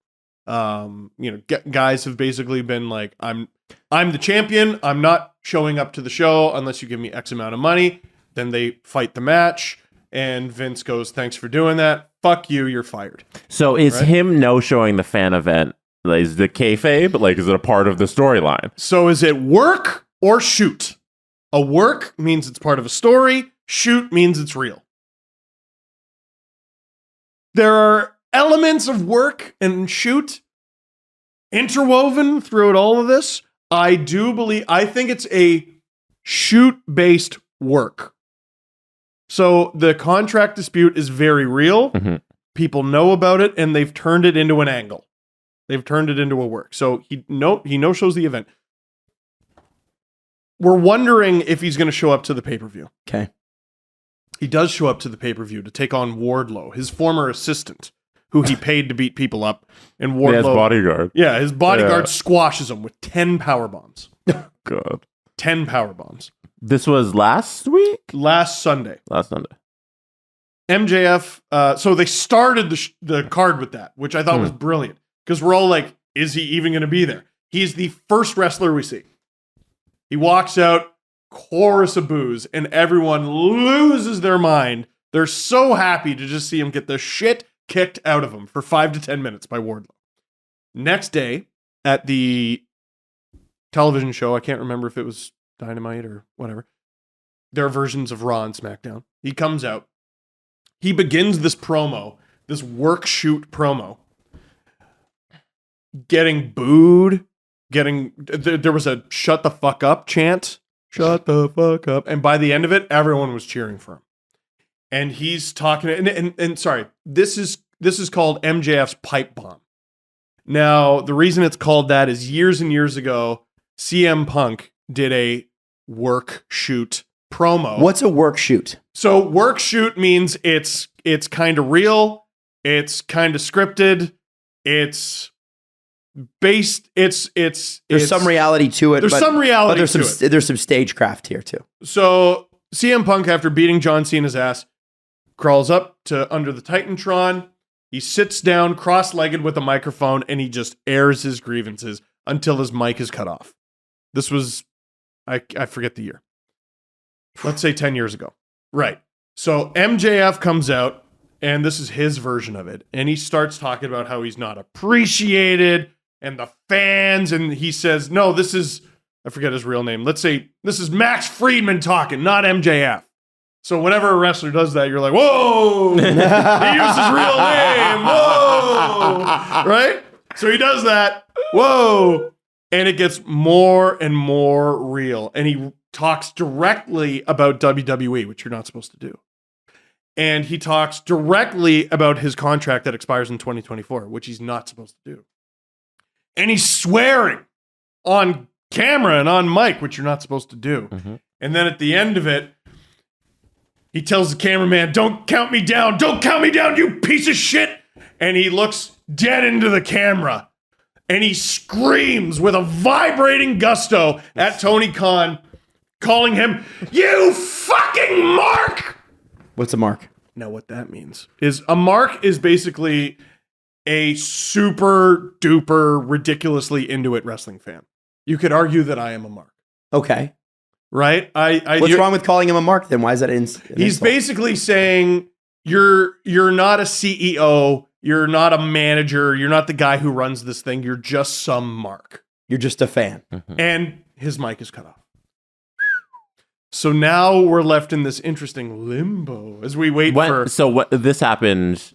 guys have basically been like, I'm the champion. I'm not showing up to the show unless you give me X amount of money. Then they fight the match, and Vince goes, "Thanks for doing that. Fuck you. You're fired." So is him no showing the fan event, like, is the kayfabe? Like, is it a part of the storyline? So is it work or shoot? A work means it's part of a story. Shoot means it's real. There are elements of work and shoot interwoven throughout all of this. I think it's a shoot-based work. So the contract dispute is very real. Mm-hmm. People know about it, and they've turned it into an angle. They've turned it into a work. So he no-shows the event. We're wondering if he's going to show up to the pay-per-view. Okay. He does show up to the pay-per-view to take on Wardlow, his former assistant, who he paid to beat people up. And Wardlow, his bodyguard. Yeah, his bodyguard squashes him with 10 power bombs. God. 10 power bombs. This was last week? Last Sunday. Last Sunday. MJF, so they started the card with that, which I thought was brilliant. Because we're all like, is he even going to be there? He's the first wrestler we see. He walks out, chorus of boos, and everyone loses their mind. They're so happy to just see him get the shit kicked out of him for 5 to 10 minutes by Wardlow. Next day, at the television show, I can't remember if it was Dynamite or whatever, there are versions of Raw and SmackDown. He comes out. He begins this promo, this work shoot promo, getting booed, there was a shut the fuck up chant. Shut the fuck up. And by the end of it, everyone was cheering for him. And he's talking, and sorry, this is called MJF's pipe bomb. Now, the reason it's called that is years and years ago, CM Punk did a work shoot promo. What's a work shoot? So work shoot means it's kind of real, it's kind of scripted, it's based, There's some reality to it. There's some reality to it. There's some stagecraft here too. So CM Punk, after beating John Cena's ass, crawls up to under the Titantron. He sits down cross-legged with a microphone, and he just airs his grievances until his mic is cut off. This was, I forget the year. Let's say 10 years ago. Right. So MJF comes out, and this is his version of it. And he starts talking about how he's not appreciated, and the fans, and he says, no, this is, I forget his real name. Let's say this is Max Friedman talking, not MJF. So whenever a wrestler does that, you're like, whoa, he used his real name, whoa, right? So he does that, whoa, and it gets more and more real. And he talks directly about WWE, which you're not supposed to do. And he talks directly about his contract that expires in 2024, which he's not supposed to do. And he's swearing on camera and on mic, which you're not supposed to do. Mm-hmm. And then at the end of it, he tells the cameraman, don't count me down. Don't count me down, you piece of shit. And he looks dead into the camera. And he screams with a vibrating gusto at Tony Khan, calling him, you fucking mark. What's a mark? Now what that means is a mark is basically a super duper ridiculously into it wrestling fan. You could argue that I am a mark. Okay. Right? What's wrong with calling him a mark then? Why is that an He's insult? basically saying you're not a CEO, you're not a manager, you're not the guy who runs this thing, you're just some mark. You're just a fan. Mm-hmm. And his mic is cut off. So now we're left in this interesting limbo as we wait for... So what? This happened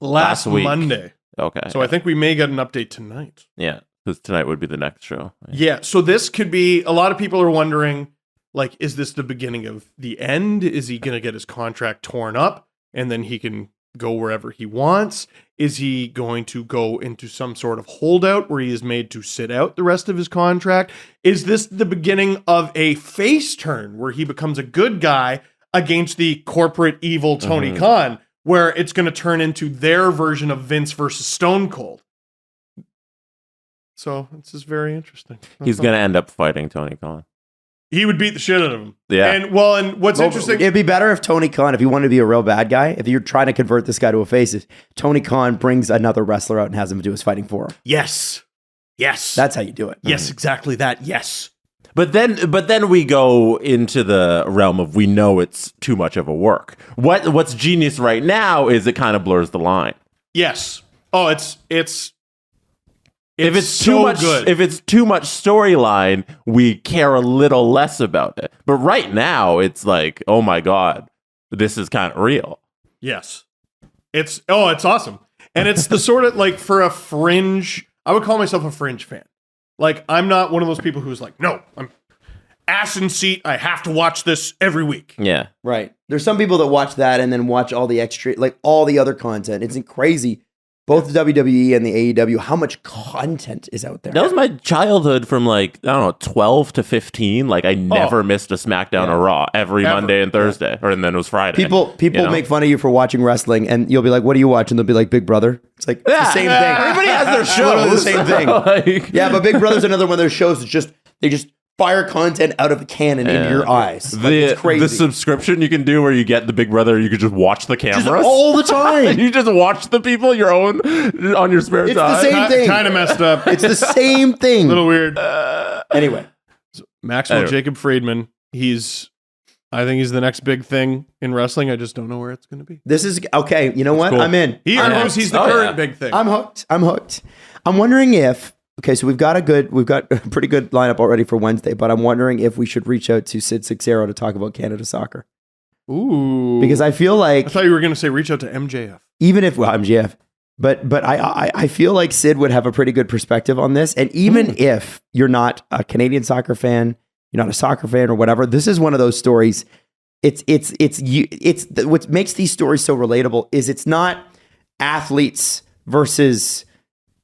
last week. Monday. Okay. So I think we may get an update tonight. Yeah, because tonight would be the next show. Yeah, so this could be... A lot of people are wondering, like, is this the beginning of the end? Is he going to get his contract torn up and then he can go wherever he wants? Is he going to go into some sort of holdout where he is made to sit out the rest of his contract? Is this the beginning of a face turn where he becomes a good guy against the corporate evil Tony Khan, where it's going to turn into their version of Vince versus Stone Cold? So this is very interesting. He's going to end up fighting Tony Khan. He would beat the shit out of him. Yeah. And what's interesting? It'd be better if Tony Khan, if you want to be a real bad guy, if you're trying to convert this guy to a face, if Tony Khan brings another wrestler out and has him do his fighting for him. Yes. That's how you do it. Yes, exactly that. Yes. But then we go into the realm of we know it's too much of a work. What's genius right now is it kind of blurs the line. Yes. Oh, it's if it's so too much good. if it's too much storyline, we care a little less about it. But right now it's like, oh my God, this is kind of real. Yes. It's awesome. And it's the sort of like for a fringe, I would call myself a fringe fan. Like, I'm not one of those people who's like, no, I'm ass in seat. I have to watch this every week. Yeah. Right. There's some people that watch that and then watch all the extra, like all the other content. It's crazy. Both the WWE and the AEW, how much content is out there. That was my childhood from like, I don't know, 12 to 15. Like I never missed a SmackDown or Raw every Monday and Thursday. Or and then it was Friday. People make fun of you for watching wrestling and you'll be like, what do you watch? And they'll be like, Big Brother. It's like it's the same thing. Everybody has their shows. The same thing. Like- Yeah, but Big Brother's another one of those shows that they just fire content out of the cannon into your eyes. Like, it's crazy. The subscription you can do where you get the Big Brother, you can just watch the cameras just all the time. you just watch the people your own on your spare It's time. the same thing. Kind of messed up. It's the same A thing. little weird. Anyway, Maxwell Jacob Friedman. I think he's the next big thing in wrestling. I just don't know where it's going to be. this is okay. You know what? cool. I'm in. He I'm knows he's the Oh, current yeah. big thing. I'm hooked. I'm wondering if so we've got a pretty good lineup already for Wednesday, but I'm wondering if we should reach out to Sid Sixero to talk about Canada soccer. Ooh. Because I feel like I thought you were going to say reach out to MJF. even if MJF, but I feel like Sid would have a pretty good perspective on this. And even if you're not a Canadian soccer fan, you're not a soccer fan or whatever, this is one of those stories. It's what makes these stories so relatable is it's not athletes versus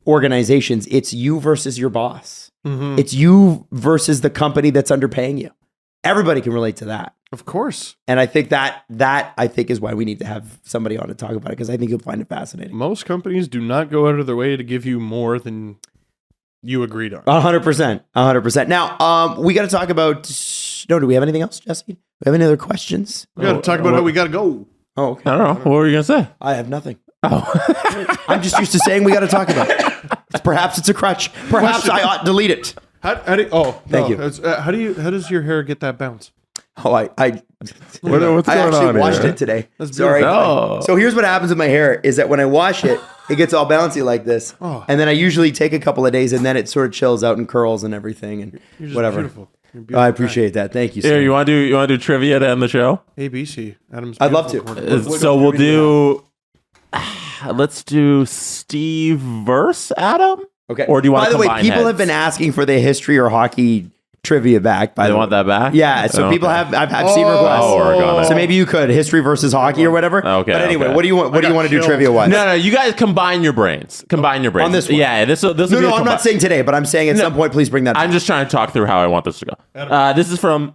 organizations. It's you versus your boss. Mm-hmm. It's you versus the company that's underpaying you. Everybody can relate to that. Of course. And I think that I think is why we need to have somebody on to talk about it, because I think you'll find it fascinating. Most companies do not go out of their way to give you more than you agreed on. 100%. Now, we got to talk about. No, do we have anything else, Jesse? Do we have any other questions? We got to talk about how we got to go. Oh, okay. I don't know. What were you going to say? I have nothing. Oh, I'm just used to saying we got to talk about it. Perhaps it's a crutch. Perhaps I ought to delete it. How do you, Thank you. How does your hair get that bounce? Oh, What's I going actually on washed here? it today. That's Sorry. beautiful. So here's what happens with my hair is that when I wash it, it gets all bouncy like this. Oh. And then I usually take a couple of days and then it sort of chills out and curls and everything and You're just whatever. beautiful. You're a beautiful I appreciate that. Thank you. Here, Sir. you want to do trivia to end the show? guy. ABC. Adam's I'd love beautiful to. corner. So we'll do. Let's do Steve versus Adam. Okay. Or do you want By to the way, combine people heads? have been asking for the history or hockey trivia back. By They the want way. that back? Yeah. So Oh, people okay. I've seen requests. Oh, we're gonna- So maybe you could history versus hockey or whatever. Okay, But anyway, okay. what do you want? What do you got want to do killed. trivia wise? No, you guys combine your brains. Combine your brains On this one? Yeah, this will No, be a I'm not saying today, but I'm saying at some point, please bring that. I'm just trying to talk through how I want this to go. This is from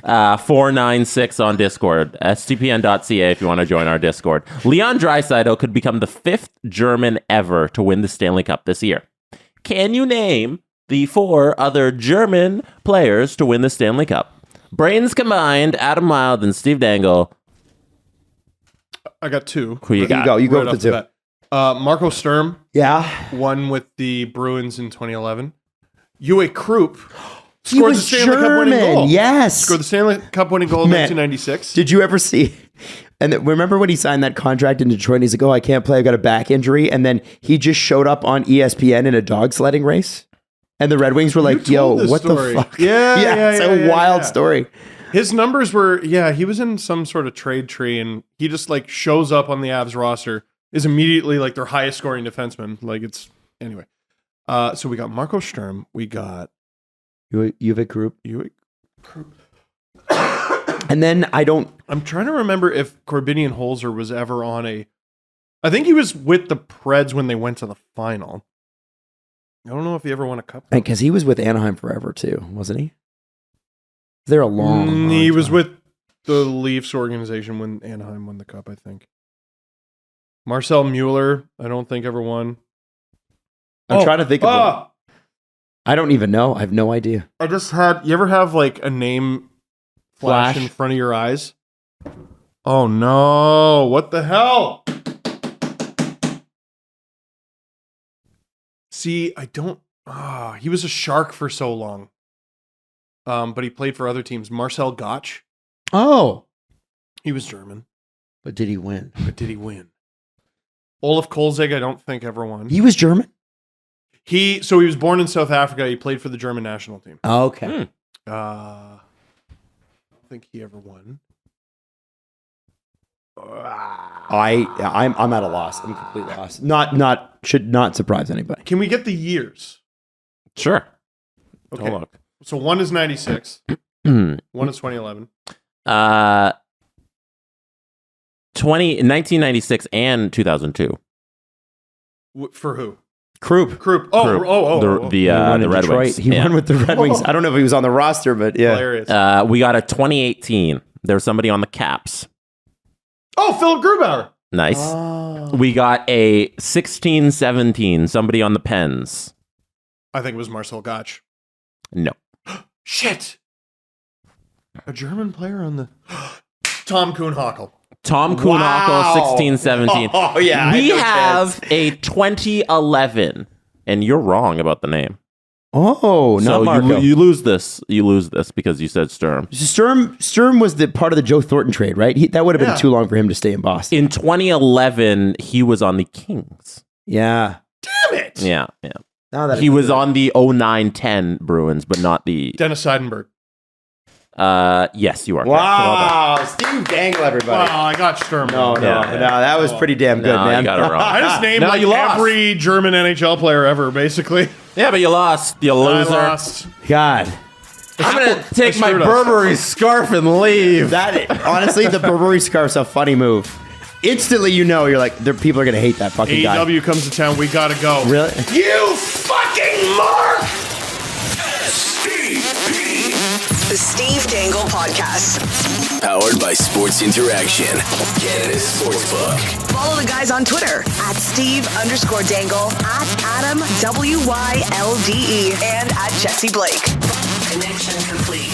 OG14496 on Discord, stpn.ca if you want to join our Discord. Leon Draisaitl could become the 5th German ever to win the Stanley Cup this year. Can you name the 4 other German players to win the Stanley Cup? Brains combined, Adam Wilde and Steve Dangle. I got 2. Who you got? You go Right with off the two. bat. Marco Sturm Yeah. won with the Bruins in 2011. Uwe Krupp He scored the was Stanley Cup winning German. goal. Yes. Scored the Stanley Cup winning goal in Man. 1996. Did you ever see? And remember when he signed that contract in Detroit? And he's like, "Oh, I can't play. I got a back injury." And then he just showed up on ESPN in a dog sledding race. And the Red Wings were like, You told "Yo, this what story. the fuck?" Yeah, it's yeah, a yeah, wild yeah. story. His numbers were, he was in some sort of trade tree, and he just like shows up on the Avs roster, is immediately like their highest scoring defenseman. Like it's anyway. So we got Marco Sturm, we got Uwe Krupp. Uwe. And then I'm trying to remember if Corbinian Holzer was ever on I think he was with the Preds when they went to the final. I don't know if he ever won a cup. because he was with Anaheim forever too, wasn't he? They're a long. He was time. with the Leafs organization when Anaheim won the cup, I think. Marcel Mueller, I don't think ever won. I'm trying to think of Ah! one. I don't even know. I have no idea. I just had. You ever have like a name flash Flash? in front of your eyes? Oh no! What the hell? See, I don't. He was a Shark for so long. But he played for other teams. Marcel Gottsch. Oh. He was German. But did he win? But did he win? Olaf Kolzig, I don't think ever won. He was German? He was born in South Africa. He played for the German national team. Okay. I don't think he ever won. I'm at a loss. I'm completely lost. Should not surprise anybody. Can we get the years? Sure. Okay. Hold on. So one is 96. One is 2011. 1996 and 2002. For who? Krupp. Krupp. The Red Wings. He won with the Red Wings. I don't know if he was on the roster, but yeah. Hilarious. We got a 2018. There's somebody on the Caps. Oh, Philip Grubauer. Nice. Oh. We got a 16-17. Somebody on the Pens. I think it was Marcel Gottsch. No. Shit. A German player on the... Tom Kuhnhackl. Tom Kuhnhackl, 16-17. Oh, yeah. We have a 2011, and you're wrong about the name. Oh, So not Marco. you lose this. You lose this because you said Sturm. Sturm was the part of the Joe Thornton trade, right? That would have been too long for him to stay in Boston. In 2011, he was on the Kings. Yeah. Damn it. Yeah. Now that He was on the 09-10 Bruins, but not the... Dennis Seidenberg. Yes, you are correct. Well Wow. Steve Dangle, everybody. Wow, I got Sturm. No, that was pretty damn good, No, man. you got it wrong. I just named No, like you lost. every German NHL player ever, basically. Yeah, but you lost. You I loser. lost. God. I'm going to take my screwed us. Burberry scarf and leave. Honestly, the Burberry scarf's a funny move. Instantly, you're like, people are going to hate that fucking guy. AEW comes to town. We gotta go. Really? You fucking mark! The Steve Dangle Podcast. Powered by Sports Interaction, Canada's Sportsbook. Follow the guys on Twitter at Steve_Dangle, at Adam WYLDE, and at Jesse Blake. Connection complete.